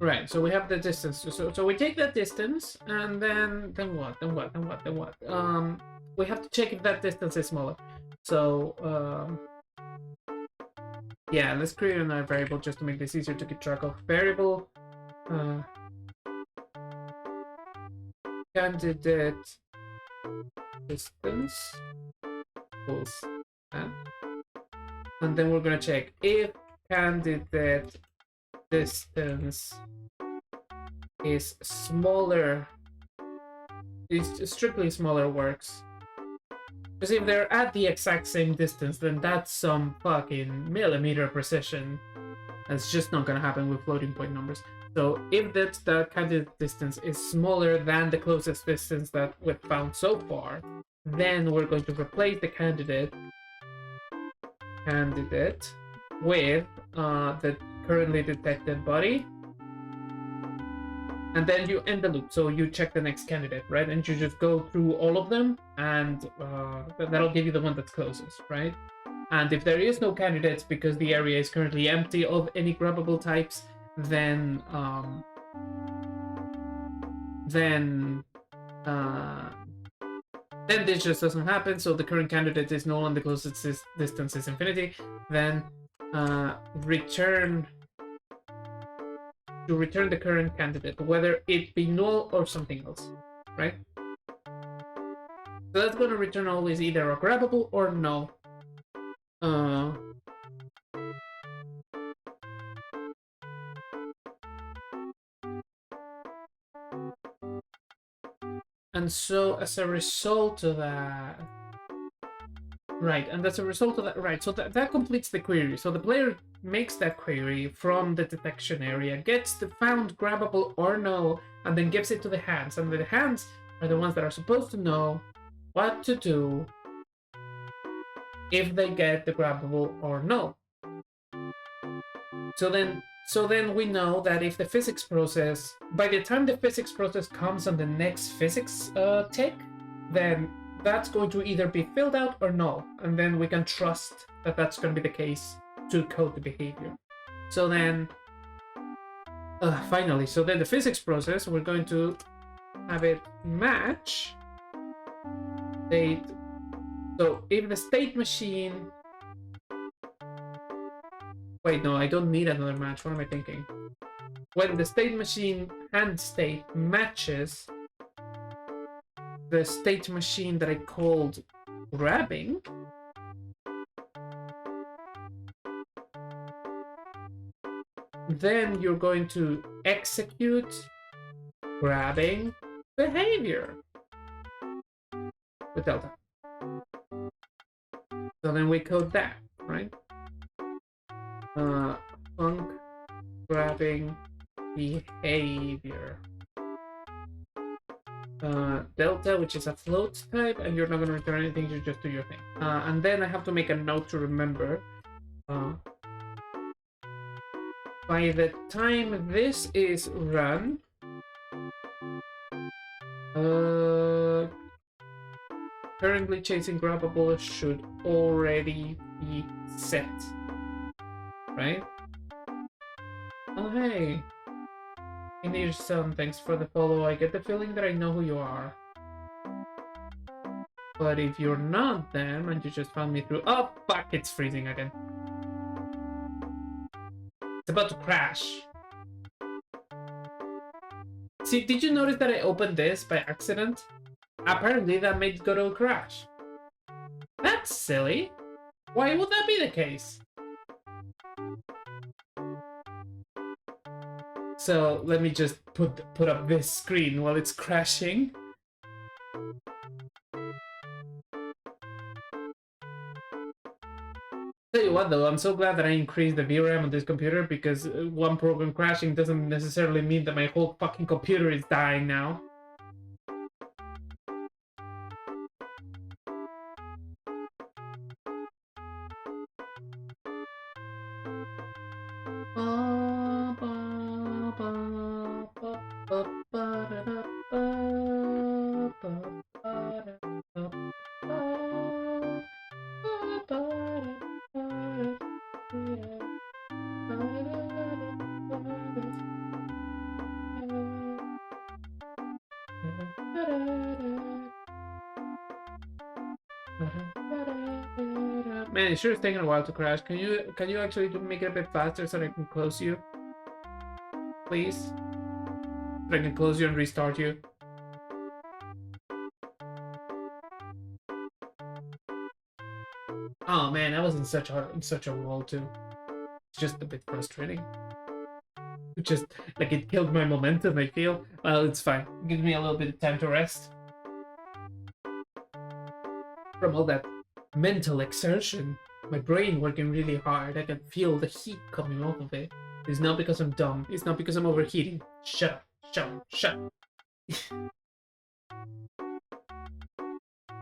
Right, so we have the distance. So we take that distance, and then what? Then what? We have to check if that distance is smaller. So yeah, let's create another variable just to make this easier to keep track of. Variable candidate distance equals that. And then we're gonna check if candidate distance is smaller, is strictly smaller works. Because if they're at the exact same distance, then that's some fucking millimeter precision. That's just not gonna happen with floating point numbers. So if the candidate distance is smaller than the closest distance that we've found so far, then we're going to replace the candidate with the currently detected body, and then you end the loop. So you check the next candidate, right? And you just go through all of them, and that'll give you the one that's closest, right? And if there is no candidates because the area is currently empty of any grabbable types, then this just doesn't happen. So the current candidate is null and the closest distance is infinity. Then return the current candidate, whether it be null or something else, right? So that's going to return always either a grabbable or no. And so as a result of that, right, so that completes the query. So the player makes that query from the detection area, gets the found grabbable or no, and then gives it to the hands. And the hands are the ones that are supposed to know what to do if they get the grabbable or no. So then we know that if the physics process, by the time the physics process comes on the next physics tick, then that's going to either be filled out or no, and then we can trust that that's going to be the case to code the behavior. So then, finally, so then the physics process, we're going to have it match state. So if the state machine, wait, no, I don't need another match. What am I thinking? When the state machine hand state matches the state machine that I called grabbing, then you're going to execute grabbing behavior with delta. So then we code that, right? Func grabbing behavior. Delta, which is a float type, and you're not going to return anything, you just do your thing. And then I have to make a note to remember. By the time this is run, currently chasing grabbable should already be set, right? Oh, hey. Son, thanks for the follow. I get the feeling that I know who you are. But if you're not them and you just found me through... Oh, fuck, it's freezing again. It's about to crash. See, did you notice that I opened this by accident? Apparently that made Godot crash. That's silly. Why would that be the case? So let me just put up this screen while it's crashing. Tell you what though, I'm so glad that I increased the VRAM on this computer, because one program crashing doesn't necessarily mean that my whole fucking computer is dying now. Man, it sure is taking a while to crash. Can you actually make it a bit faster so that I can close you? Please? So I can close you and restart you. Oh man, I was in such a wall too. It's just a bit frustrating. Just like it killed my momentum, I feel. Well, it's fine. It gives me a little bit of time to rest from all that mental exertion. My brain working really hard. I can feel the heat coming off of it. It's not because I'm dumb. It's not because I'm overheating. Shut up. Shut up. Shut up.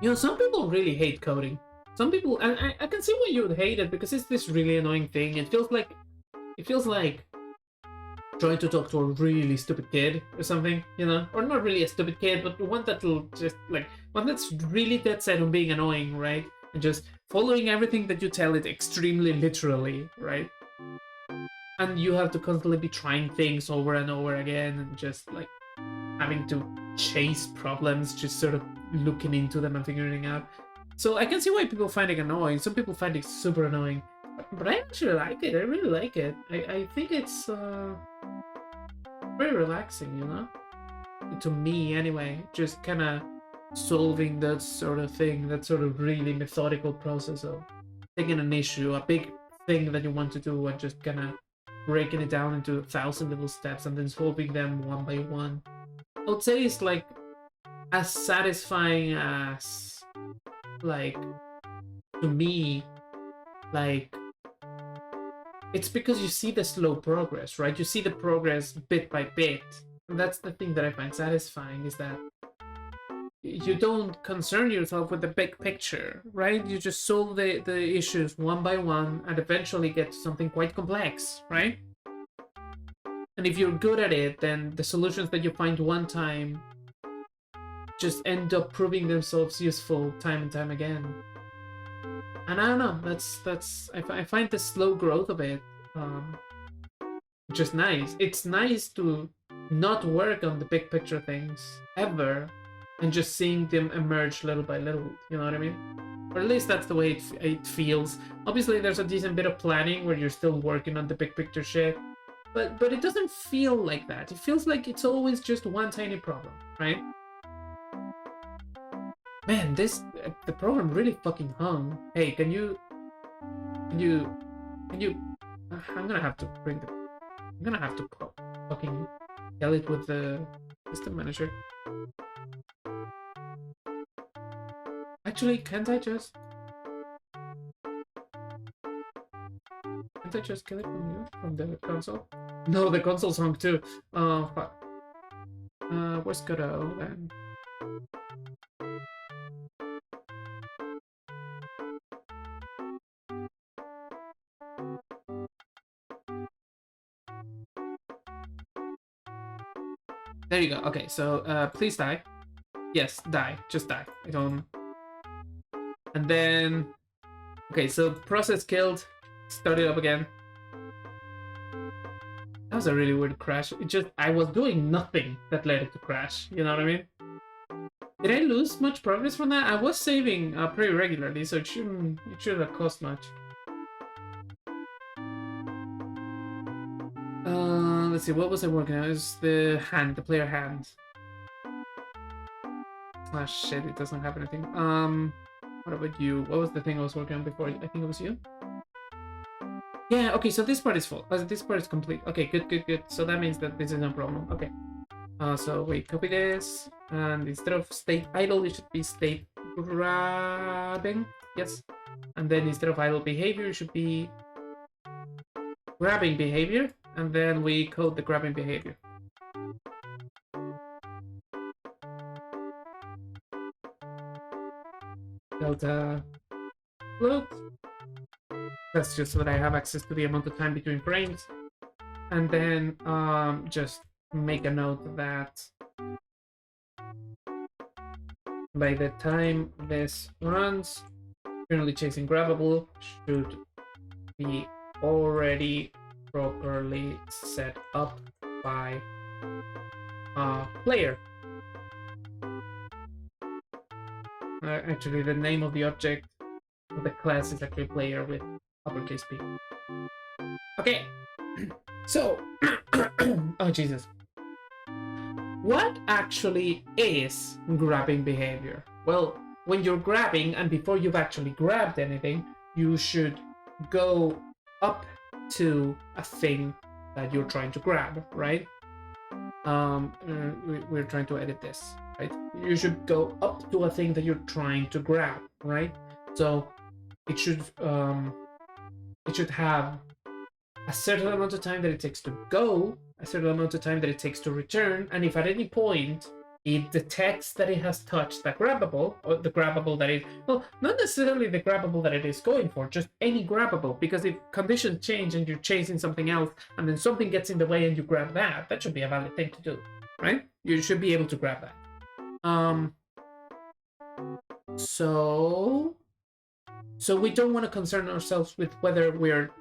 You know, some people really hate coding. Some people, and I can see why you would hate it, because it's this really annoying thing. It feels like trying to talk to a really stupid kid or something, you know? Or not really a stupid kid, but one that'll just, like, one that's really dead set on being annoying, right? And just following everything that you tell it extremely literally, right? And you have to constantly be trying things over and over again, and just, like, having to chase problems, just sort of looking into them and figuring out. So I can see why people find it annoying. Some people find it super annoying. But I actually like it. I really like it. I think it's very relaxing, you know? To me, anyway. Just kind of solving that sort of thing, that sort of really methodical process of taking an issue, a big thing that you want to do, and just kind of breaking it down into 1,000 little steps and then solving them one by one. I would say it's like as satisfying as, like, to me, like, it's because you see the slow progress, right? You see the progress bit by bit. And that's the thing that I find satisfying, is that you don't concern yourself with the big picture, right? You just solve the issues one by one and eventually get to something quite complex, right? And if you're good at it, then the solutions that you find one time just end up proving themselves useful time and time again. And I don't know, I find the slow growth of it just nice. It's nice to not work on the big picture things ever, and just seeing them emerge little by little, you know what I mean? Or at least that's the way it feels. Obviously there's a decent bit of planning where you're still working on the big picture shit, but it doesn't feel like that. It feels like it's always just one tiny problem, right? Man, the program really fucking hung. Hey, can you I'm gonna have to fucking tell it with the system manager. Actually, can't I just kill it from you? From the console? No, the console's hung too. Oh, fuck. Where's Godot then? There you go. Okay, so please die. Yes, die. Just die. I don't. And then, okay, so process killed. Start it up again. That was a really weird crash. I was doing nothing that led it to crash. You know what I mean? Did I lose much progress from that? I was saving pretty regularly, so it shouldn't have cost much. let's see, what was I working on? It was the hand, the player hand. Ah, shit, it doesn't have anything. What about you? What was the thing I was working on before? I think it was you? Yeah, okay, so this part is full. This part is complete. Okay, good. So that means that this is no problem. Okay. So we copy this, and instead of state idle, it should be state grabbing. Yes. And then instead of idle behavior, it should be grabbing behavior, and then we code the grabbing behavior. Delta float. That's just so that I have access to the amount of time between frames. And then just make a note that by the time this runs, currently chasing grabbable should be already properly set up by player. Actually, the name of the object of the class is actually player with uppercase P. Okay, so, oh Jesus. What actually is grabbing behavior? Well, when you're grabbing and before you've actually grabbed anything, you should go up to a thing that you're trying to grab, right? We're trying to edit this, right? You should go up to a thing that you're trying to grab, right? So it should have a certain amount of time that it takes to go, a certain amount of time that it takes to return, and if at any point it detects that it has touched the grabbable, or the grabbable that it, well, not necessarily the grabbable that it is going for, just any grabbable, because if conditions change and you're chasing something else, and then something gets in the way and you grab that, that should be a valid thing to do, right? You should be able to grab that. So we don't want to concern ourselves with whether we're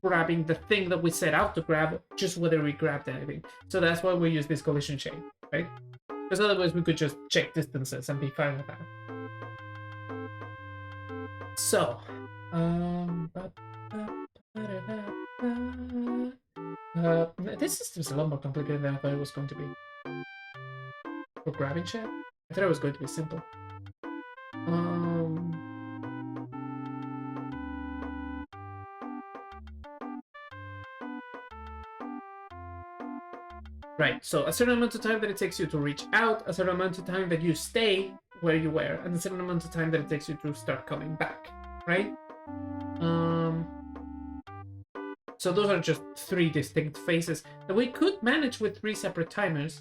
grabbing the thing that we set out to grab, just whether we grabbed anything. So that's why we use this collision chain, right? Because otherwise we could just check distances and be fine with that. So, this system's a lot more complicated than I thought it was going to be. For grabbing chat? I thought it was going to be simple. Right, so a certain amount of time that it takes you to reach out, a certain amount of time that you stay where you were, and a certain amount of time that it takes you to start coming back, right? So those are just 3 distinct phases that we could manage with 3 separate timers.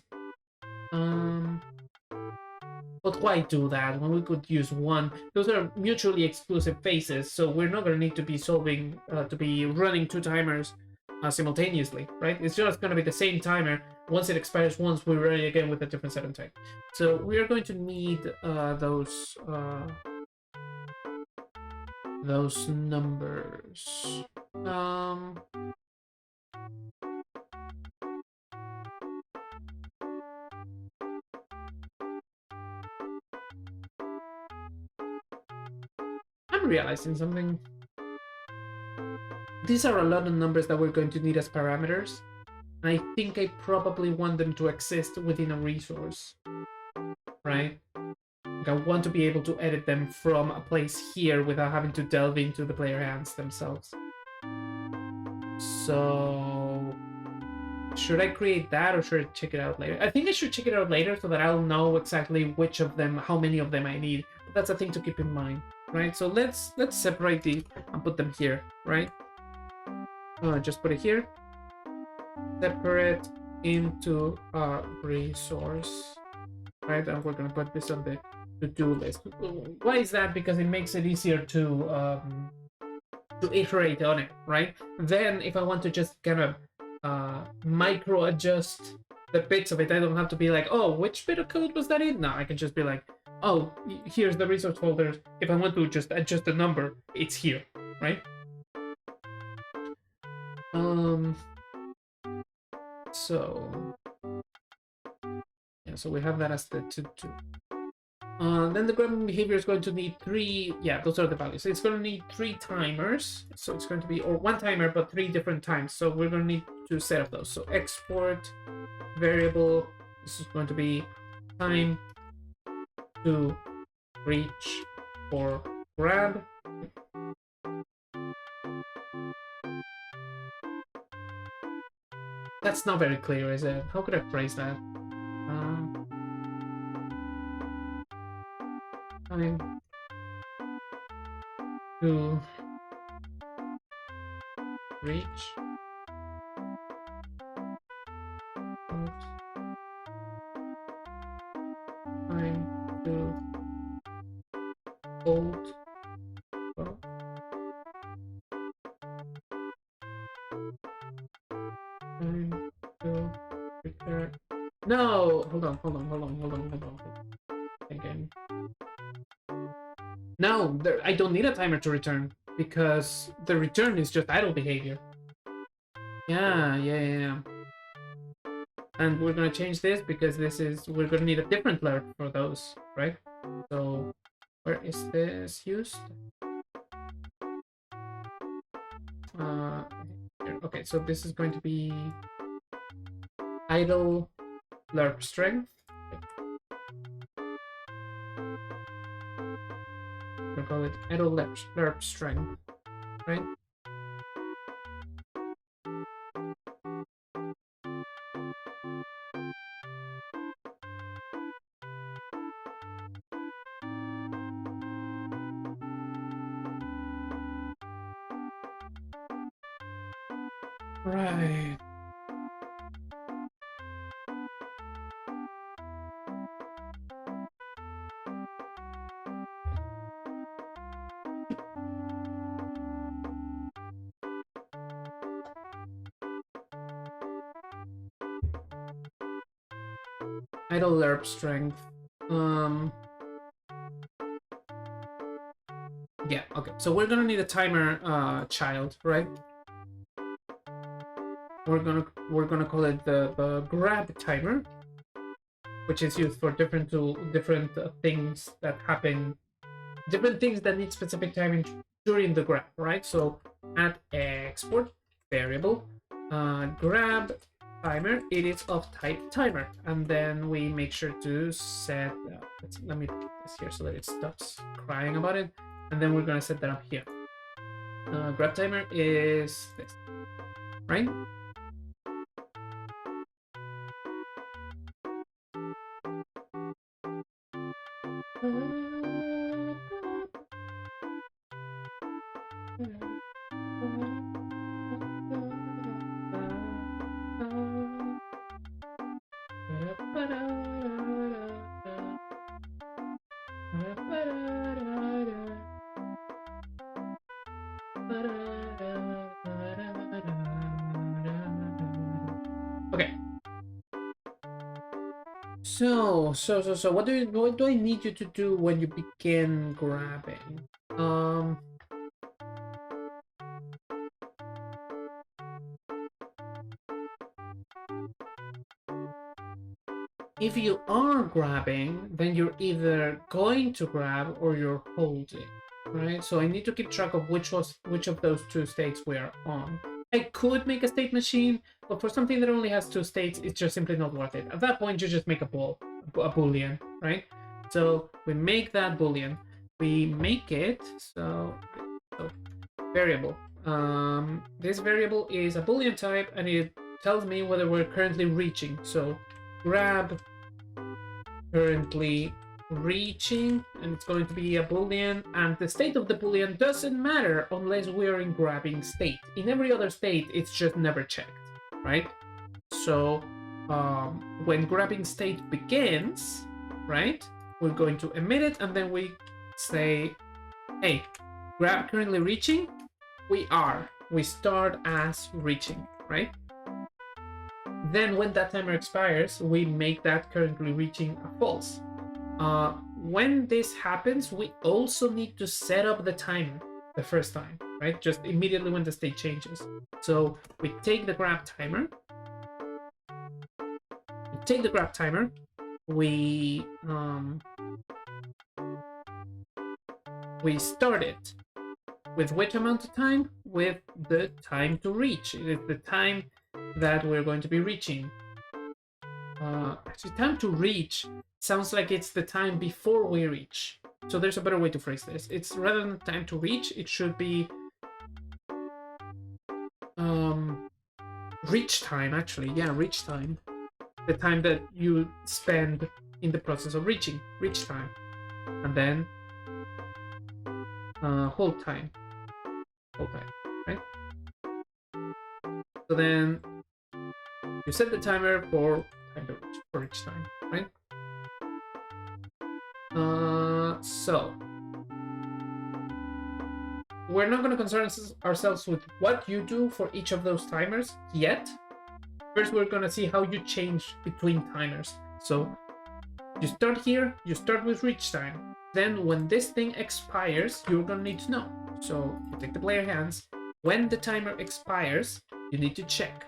But why do that when we could use 1? Those are mutually exclusive phases, so we're not going to need to be solving, to be running 2 timers simultaneously, right? It's just going to be the same timer. Once it expires once, we run it again with a different set of time. So we are going to need those numbers. I'm realizing something. These are a lot of numbers that we're going to need as parameters. And I think I probably want them to exist within a resource, right? Like I want to be able to edit them from a place here without having to delve into the player hands themselves. So, should I create that or should I check it out later? I think I should check it out later so that I'll know exactly which of them, how many of them I need. But that's a thing to keep in mind, right? So let's separate these and put them here, right? Just put it here. Separate into a resource, right? And we're gonna put this on the to-do list. Why is that? Because it makes it easier to iterate on it, right? Then if I want to just kind of micro adjust the bits of it, I don't have to be like, oh, which bit of code was that in? No, I can just be like, oh, here's the resource folder. If I want to just adjust the number, it's here, right? So yeah, so we have that as the to-do. Then the grabbing behavior is going to need 3, yeah, those are the values. It's going to need 3 timers, so it's going to be, or 1 timer, but 3 different times. So we're going to need to set up those. So export variable, this is going to be time to reach or grab. That's not very clear, is it? How could I phrase that? Time to reach. Time to hold. Time to prepare. No! Hold on. Again. No, I don't need a timer to return because the return is just idle behavior. Yeah. And we're gonna change this because we're gonna need a different lerp for those, right? So where is this used? Here. Okay, so this is going to be idle lerp strength. We'll call it idle lerp strength, right? Right. Idle lerp strength. Yeah, okay. So we're gonna need a timer child, right? We're gonna call it the grab timer, which is used for different things that happen, different things that need specific timing during the grab, right? So at export variable grab timer, it is of type timer, and then we make sure to set. Let me put this here so that it stops crying about it, and then we're gonna set that up here. Grab timer is this, right? Okay. So what do I need you to do when you begin grabbing? If you are grabbing, then you're either going to grab or you're holding, right? So I need to keep track of which of those two states we are on. I could make a state machine, but for something that only has two states, it's just simply not worth it. At that point, you just make a boolean, right? So we make that boolean. We make it so variable. This variable is a boolean type, and it tells me whether we're currently reaching. So grab currently reaching, and it's going to be a boolean, and the state of the boolean doesn't matter unless we're in grabbing state. In every other state, it's just never checked, right? So when grabbing state begins, right, we're going to emit it, and then we say, hey, grab currently reaching. We start as reaching, right? Then when that timer expires, we make that currently reaching a false. When this happens, we also need to set up the timer the first time, right? Just immediately when the state changes. So we take the grab timer. We start it with which amount of time? With the time to reach. It is the time that we're going to be reaching. Actually, time to reach sounds like it's the time before we reach. So there's a better way to phrase this. It's rather than time to reach, it should be reach time, actually. Yeah, reach time. The time that you spend in the process of reaching. Reach time. And then hold time. Hold time, right? So then you set the timer for time to reach, for each time, right? So we're not going to concern ourselves with what you do for each of those timers yet. First, we're going to see how you change between timers. So you start here, you start with reach time. Then when this thing expires, you're going to need to know. So you take the player hands. When the timer expires, you need to check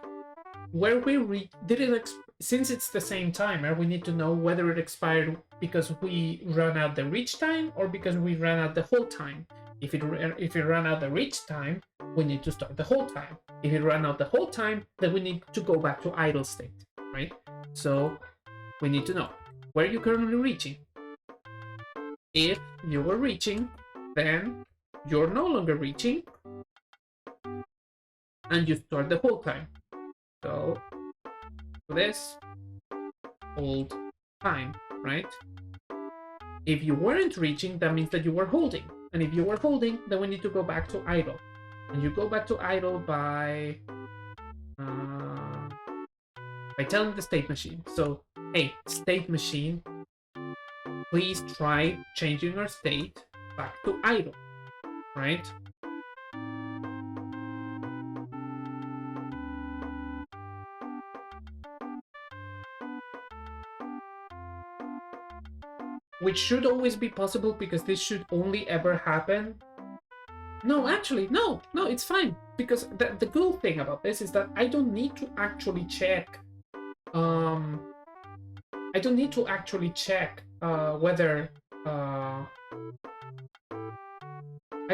where we did it. Since it's the same timer, we need to know whether it expired because we ran out the reach time or because we ran out the hold time. If it ran out the reach time, we need to start the hold time. If it ran out the hold time, then we need to go back to idle state, right? So we need to know where you're currently reaching. If you were reaching, then you're no longer reaching, and you start the hold time. So this hold time, right? If you weren't reaching, that means that you were holding. And if you were holding, then we need to go back to idle. And you go back to idle by telling the state machine. So, hey, state machine, please try changing our state back to idle, right? Which should always be possible because this should only ever happen. No, actually, no, it's fine. Because the good thing about this is that I don't need to actually check. I don't need to actually check whether. I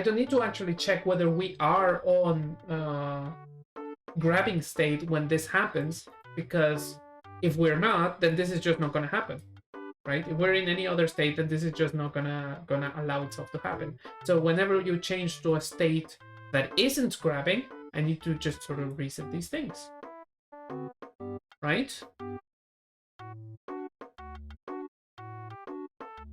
don't need to actually check whether we are on grabbing state when this happens, because if we're not, then this is just not going to happen. Right? If we're in any other state, then this is just not gonna allow itself to happen. So whenever you change to a state that isn't grabbing, I need to just sort of reset these things. Right?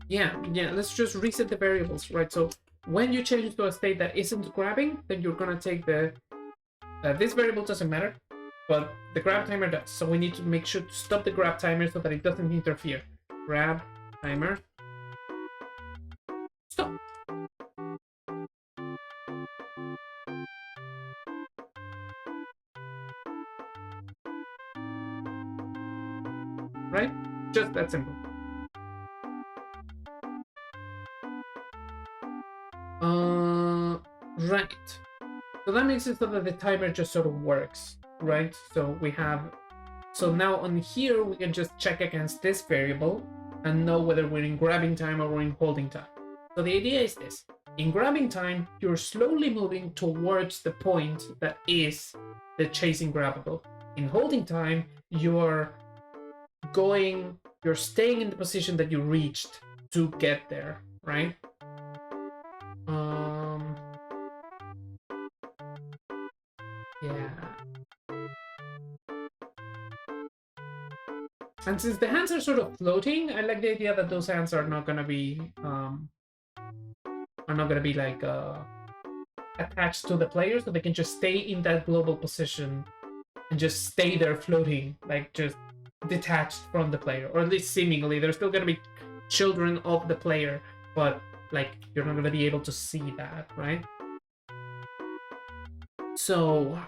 Yeah, let's just reset the variables, right? So when you change to a state that isn't grabbing, then you're gonna take the this variable doesn't matter, but the grab timer does. So we need to make sure to stop the grab timer so that it doesn't interfere. Grab timer. Stop. Right? Just that simple. Right. So that makes it so that the timer just sort of works, right? So we have. So now on here, we can just check against this variable and know whether we're in grabbing time or we're in holding time. So the idea is this. In grabbing time, you're slowly moving towards the point that is the chasing grabbable. In holding time, you're staying in the position that you reached to get there, right? Yeah. And since the hands are sort of floating, I like the idea that those hands are not gonna be like attached to the player, so they can just stay in that global position and just stay there floating, like just detached from the player, or at least seemingly. They're still gonna be children of the player, but like you're not gonna be able to see that, right? So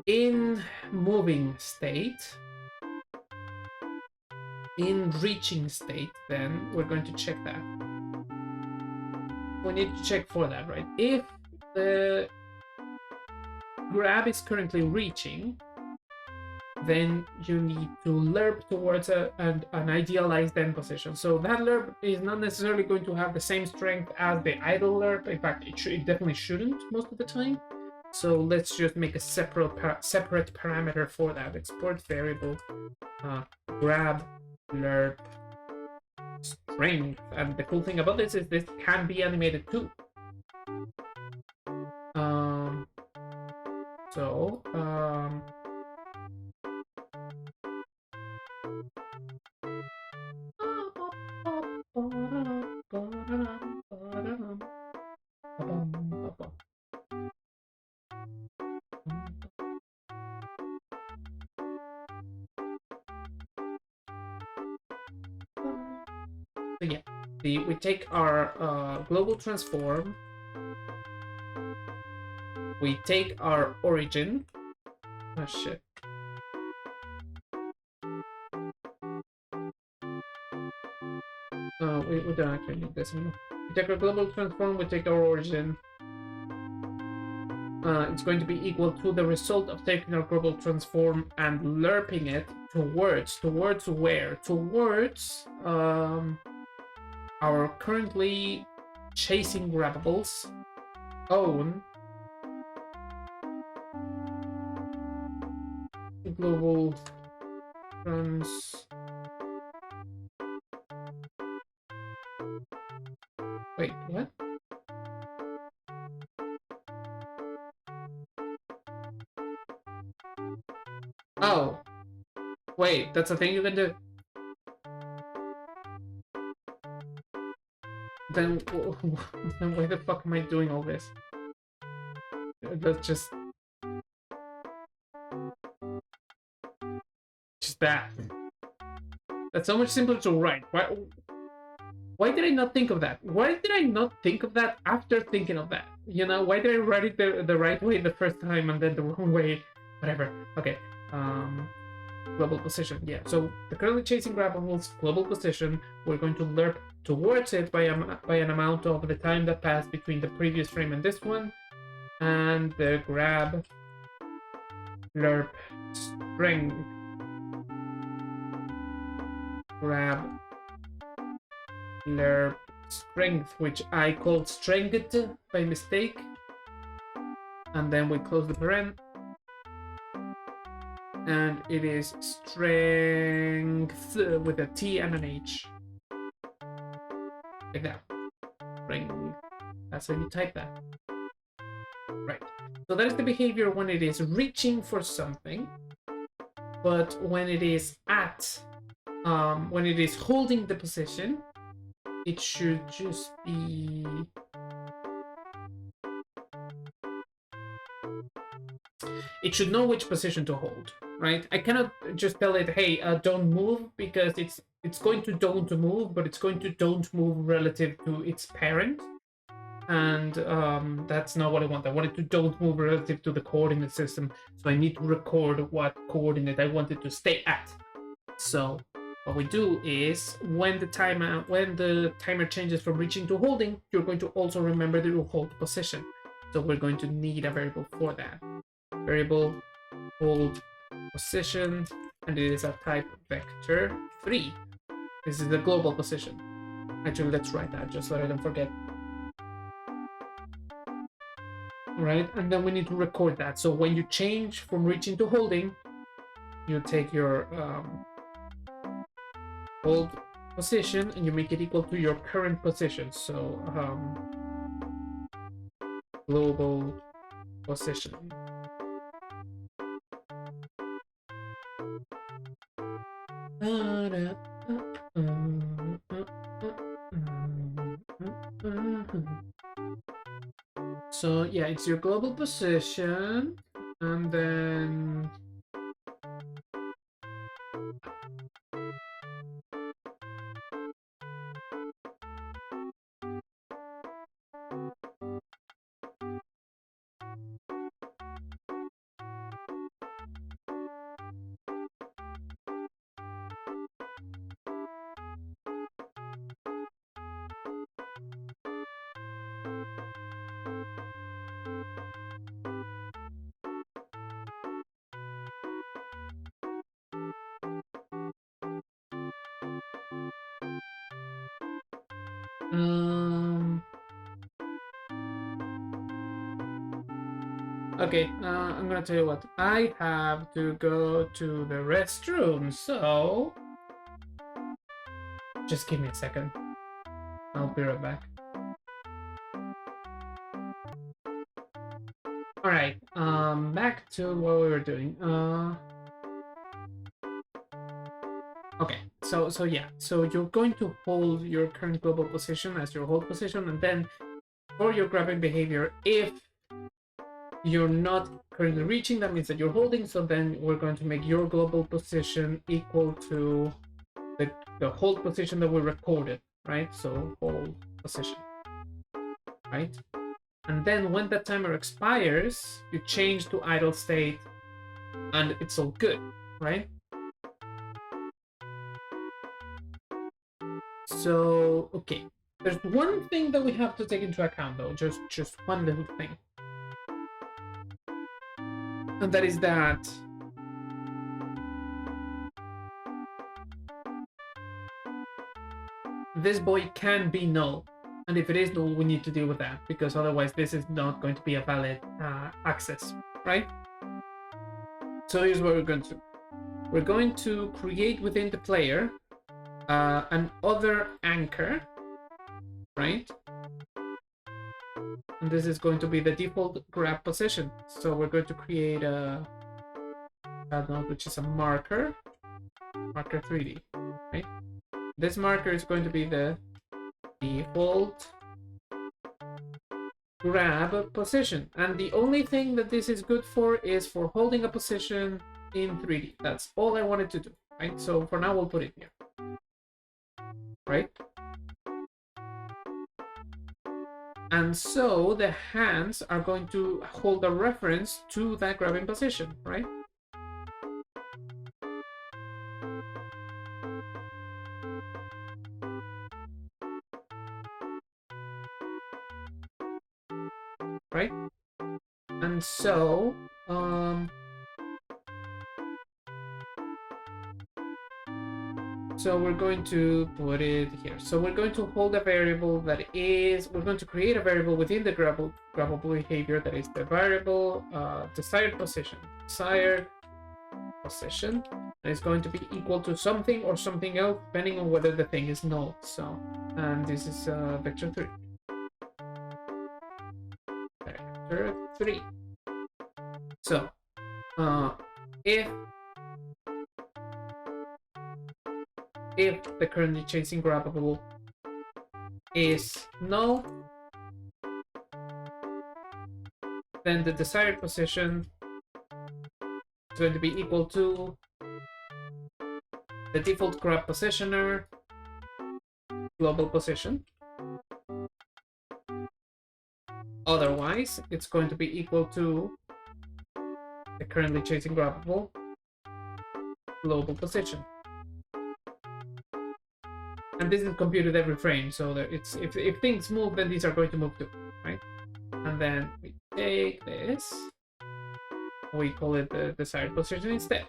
in moving state, in reaching state, then we're going to check that. We need to check for that, right? If the grab is currently reaching, then you need to lerp towards an idealized end position. So that lerp is not necessarily going to have the same strength as the idle lerp. In fact, it definitely shouldn't most of the time. So let's just make a separate parameter for that. Export variable grab lerp strength. And the cool thing about this is this can be animated too. So yeah, we take our global transform, we take our origin. Oh shit. We don't actually need this anymore. We take our global transform, we take our origin. It's going to be equal to the result of taking our global transform and lerping it towards where? Towards our currently chasing grabbables own global trans. Wait, what? Oh, wait, that's a thing you can do. Then why the fuck am I doing all this? That's just that. That's so much simpler to write. Why did I not think of that? Why did I not think of that after thinking of that? You know, why did I write it the right way the first time and then the wrong way? Whatever. Okay. Global position. Yeah. So the currently chasing grabbables global position, we're going to lerp towards it by an amount of the time that passed between the previous frame and this one, and the grab lerp string grab lerp strength, which I called strength by mistake, and then we close the paren, and it is strength with a T and an H, like that. Strength. That's how you type that. Right. So that is the behavior when it is reaching for something, but when it is when it is holding the position, it should just be it should know which position to hold, right? I cannot just tell it, hey, don't move, because it's going to don't move, but it's going to don't move relative to its parent, and that's not what I want. I want it to don't move relative to the coordinate system, so I need to record what coordinate I want it to stay at. So what we do is when the timer changes from reaching to holding, you're going to also remember to hold position. So we're going to need a variable for that. Variable hold position, and it is a type vector 3. This is the global position. Actually, let's write that just so I don't forget. Right, and then we need to record that. So when you change from reaching to holding, you take your hold position and you make it equal to your current position. So global position. So yeah, it's your global position, and then Okay, I'm gonna tell you what. I have to go to the restroom, so just give me a second. I'll be right back. All right, back to what we were doing. Okay, so yeah, so you're going to hold your current global position as your hold position, and then for your grabbing behavior, if you're not currently reaching, that means that you're holding. So then we're going to make your global position equal to the hold position that we recorded, right? So hold position, right? And then when that timer expires, you change to idle state, and it's all good, right? So okay, there's one thing that we have to take into account though, just one little thing, and that is that this boy can be null, and if it is null, we need to deal with that, because otherwise this is not going to be a valid access, right? So here's what we're going to do. We're going to create within the player an other anchor, right? And this is going to be the default grab position. So we're going to create a node, which is a marker 3D, right? This marker is going to be the default grab position, and the only thing that this is good for is for holding a position in 3D. That's all I wanted to do, right? So for now we'll put it here, right? And so the hands are going to hold a reference to that grabbing position, right? Right? And so so we're going to put it here. So we're going to hold a variable that is, we're going to create a variable within the grabbable behavior that is the variable desired position. Desired position. And it's going to be equal to something or something else, depending on whether the thing is null. So, and this is vector 3. Vector 3. So, if the currently chasing grabbable is null, then the desired position is going to be equal to the default grab positioner global position. Otherwise, it's going to be equal to the currently chasing grabbable global position. And this is computed every frame, so that it's if things move, then these are going to move too, right? And then we take this, we call it the desired position instead.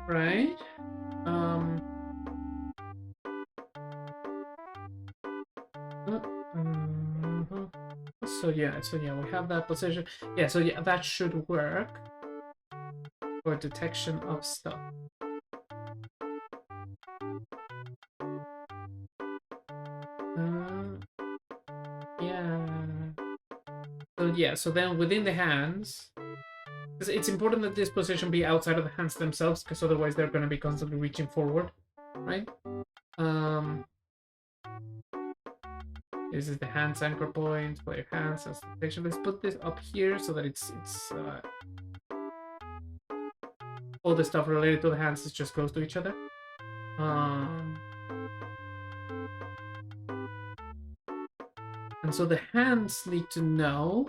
Right? So yeah, we have that position. Yeah, so yeah, that should work for detection of stuff. Yeah. So then within the hands, it's important that this position be outside of the hands themselves, because otherwise they're going to be constantly reaching forward, right? This is the hands anchor point, player hands as detection. Let's put this up here so that it's all the stuff related to the hands is just close to each other. And so the hands need to know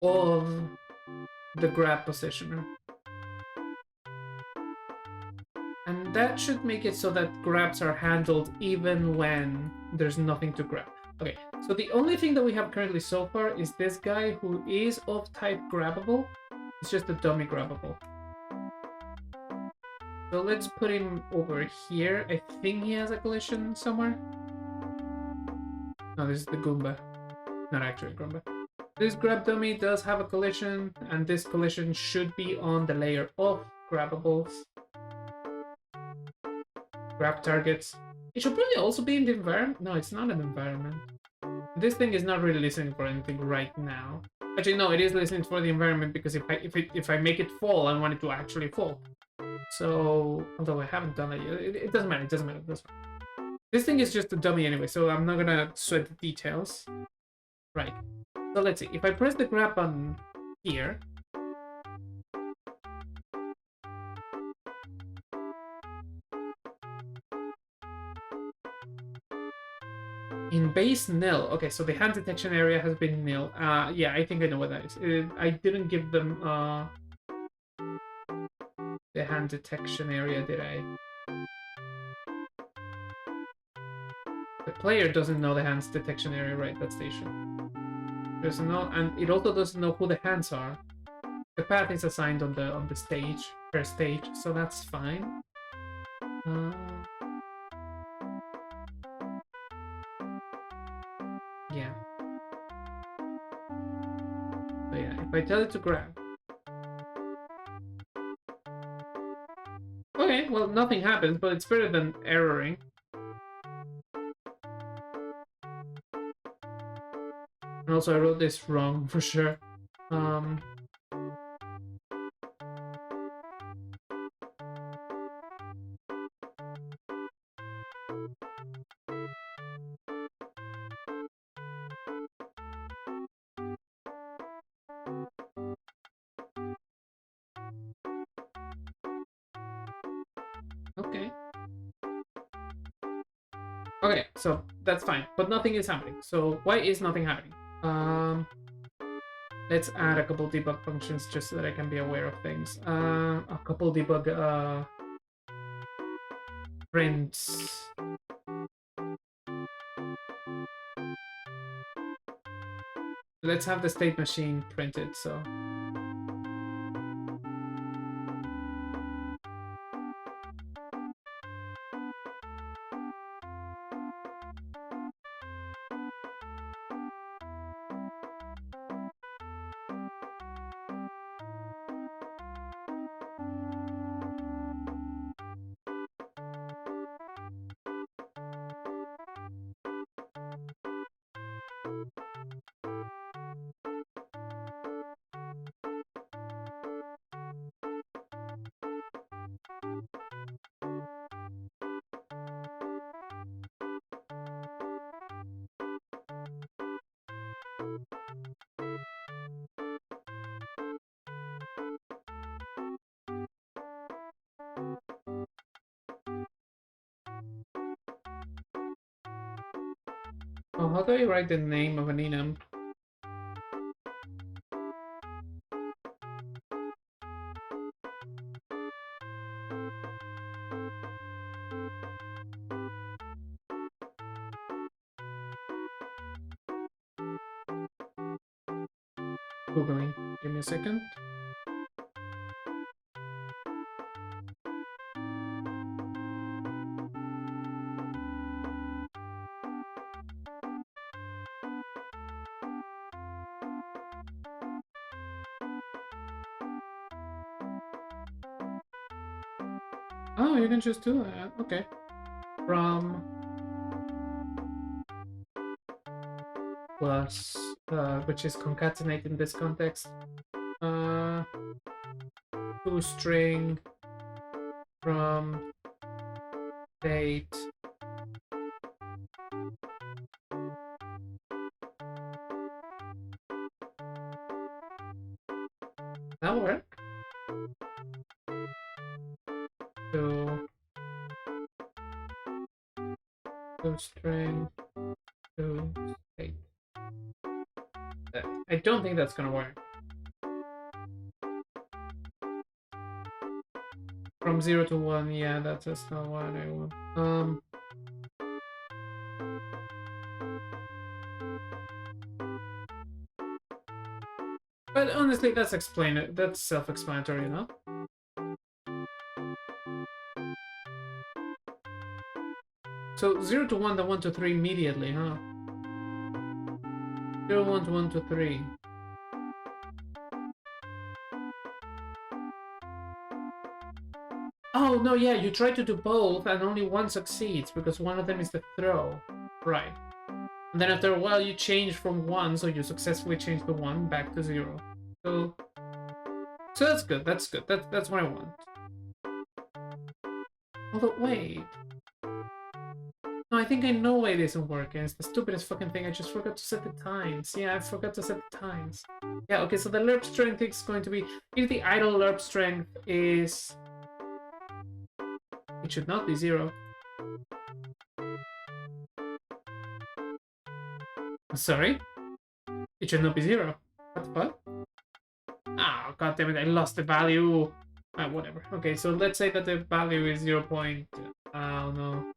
of the grab positioner. And that should make it so that grabs are handled even when there's nothing to grab. Okay, so the only thing that we have currently so far is this guy who is of type grabbable. It's just a dummy grabbable. So let's put him over here. I think he has a collision somewhere. No, this is the Goomba. Not actually a Goomba. This grab dummy does have a collision, and this collision should be on the layer of grabbables. Grab targets. It should probably also be in the environment. No, it's not an environment. This thing is not really listening for anything right now. Actually, no, it is listening for the environment because if I make it fall, I want it to actually fall. So, although I haven't done it yet, it doesn't matter. It doesn't matter. It doesn't matter. This thing is just a dummy anyway, so I'm not gonna sweat the details. Right. So let's see. If I press the grab button here, in base nil. Okay, so the hand detection area has been nil. Yeah, I think I know what that is. I didn't give them the hand detection area, did I? The player doesn't know the hands detection area, right? That's the issue. Doesn't know, and it also doesn't know who the hands are. The path is assigned on the stage per stage, so that's fine. Yeah. So yeah, if I tell it to grab. Okay, well, nothing happens, but it's better than erroring. And also, I wrote this wrong for sure. Okay. Okay, so that's fine, but nothing is happening. So why is nothing happening? Let's add a couple debug functions just so that I can be aware of things. A couple debug prints. Let's have the state machine printed, so. Oh, how do I write the name of an enum? Googling. Give me a second. Oh, you can just do that. Okay. From plus, which is concatenate in this context. ToString from state that work? To toString to state. I don't think that's gonna work. From 0 to 1, yeah, that's not what I want. But honestly, that's self-explanatory, you know? So 0 to 1, then 1 to 3 immediately, huh? 0, 1 to 1 to 3. Oh, no, yeah, you try to do both and only one succeeds because one of them is the throw. Right. And then after a while you change from 1, so you successfully change the 1 back to 0. So that's good, that's good. That's what I want. Although, wait. No, I think I know why it isn't working. It's the stupidest fucking thing. I just forgot to set the times. Yeah, I forgot to set the times. Yeah, okay, so the lerp strength is going to be... If the idle lerp strength is... It should not be 0. Sorry? It should not be 0. What the fuck? Ah, god damn it, I lost the value. Ah, whatever. Okay, so let's say that the value is 0. I don't know.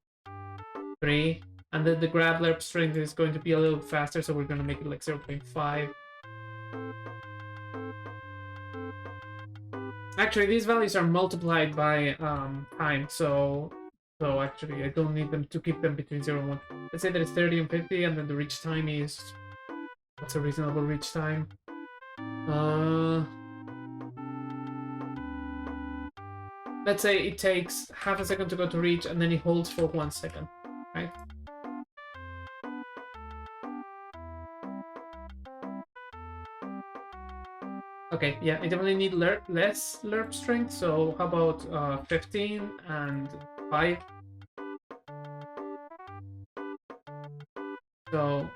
3, and then the grab lerp strength is going to be a little faster, so we're going to make it like 0.5. Actually, these values are multiplied by time, so actually I don't need them to keep them between 0 and 1. Let's say that it's 30 and 50, and then the reach time is... What's a reasonable reach time? Let's say it takes half a second to go to reach, and then it holds for 1 second. Right? Okay, yeah, I definitely need less lerp strength, so how about 15 and 5? So...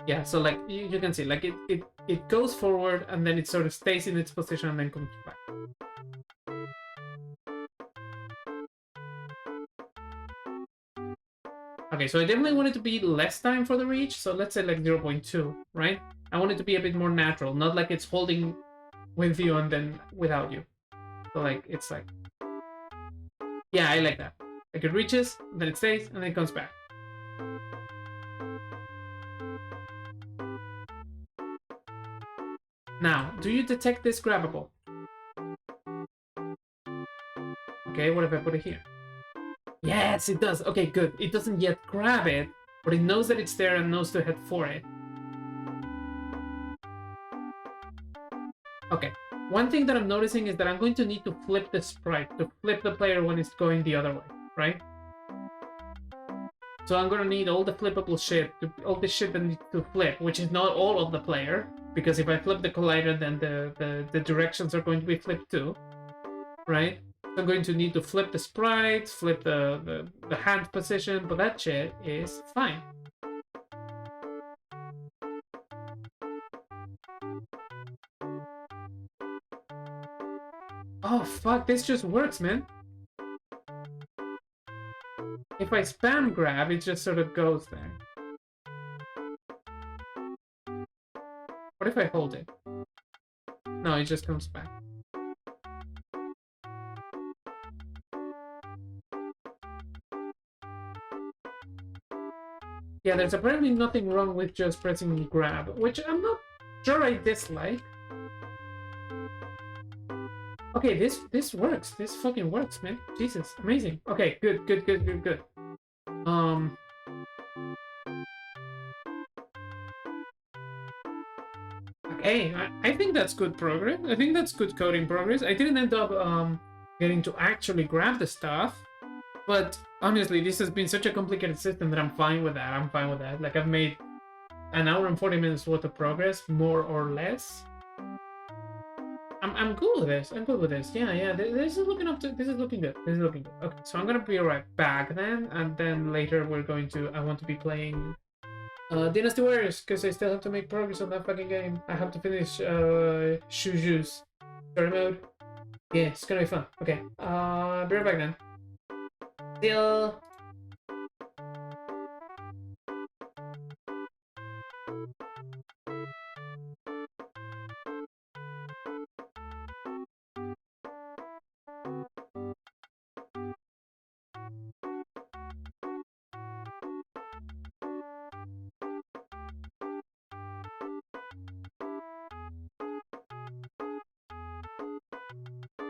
Yeah, so like you can see, like it goes forward and then it sort of stays in its position and then comes back. Okay, so I definitely want it to be less time for the reach, so let's say like 0.2, right? I want it to be a bit more natural, not like it's holding with you and then without you. So like it's like, yeah, I like that. Like it reaches, then it stays, and then it comes back. Now, do you detect this grabbable? Okay, what if I put it here? Yes, it does. Okay, good. It doesn't yet grab it, but it knows that it's there and knows to head for it. Okay. One thing that I'm noticing is that I'm going to need to flip the sprite, to flip the player when it's going the other way, right? So I'm gonna need all the flippable shit, all the shit that needs to flip, which is not all of the player, because if I flip the collider, then the directions are going to be flipped too, right? So I'm going to need to flip the sprite, flip the hand position, but that shit is fine. Oh fuck, this just works, man. If I spam grab, it just sort of goes there. What if I hold it? No, it just comes back. Yeah, there's apparently nothing wrong with just pressing grab, which I'm not sure I dislike. Okay, this works. This fucking works, man. Jesus, amazing. Okay, good. Okay, I think that's good progress. I think that's good coding progress. I didn't end up getting to actually grab the stuff, but honestly, this has been such a complicated system that I'm fine with that. I'm fine with that. Like, I've made an hour and 40 minutes worth of progress, more or less. I'm good with this. I'm good with this. Yeah. This is looking up to. This is looking good. This is looking good. Okay, so I'm gonna be right back then, and then later we're going to. I want to be playing Dynasty Warriors because I still have to make progress on that fucking game. I have to finish Shuju's story mode. Yeah, it's gonna be fun. Okay. Be right back then. See ya.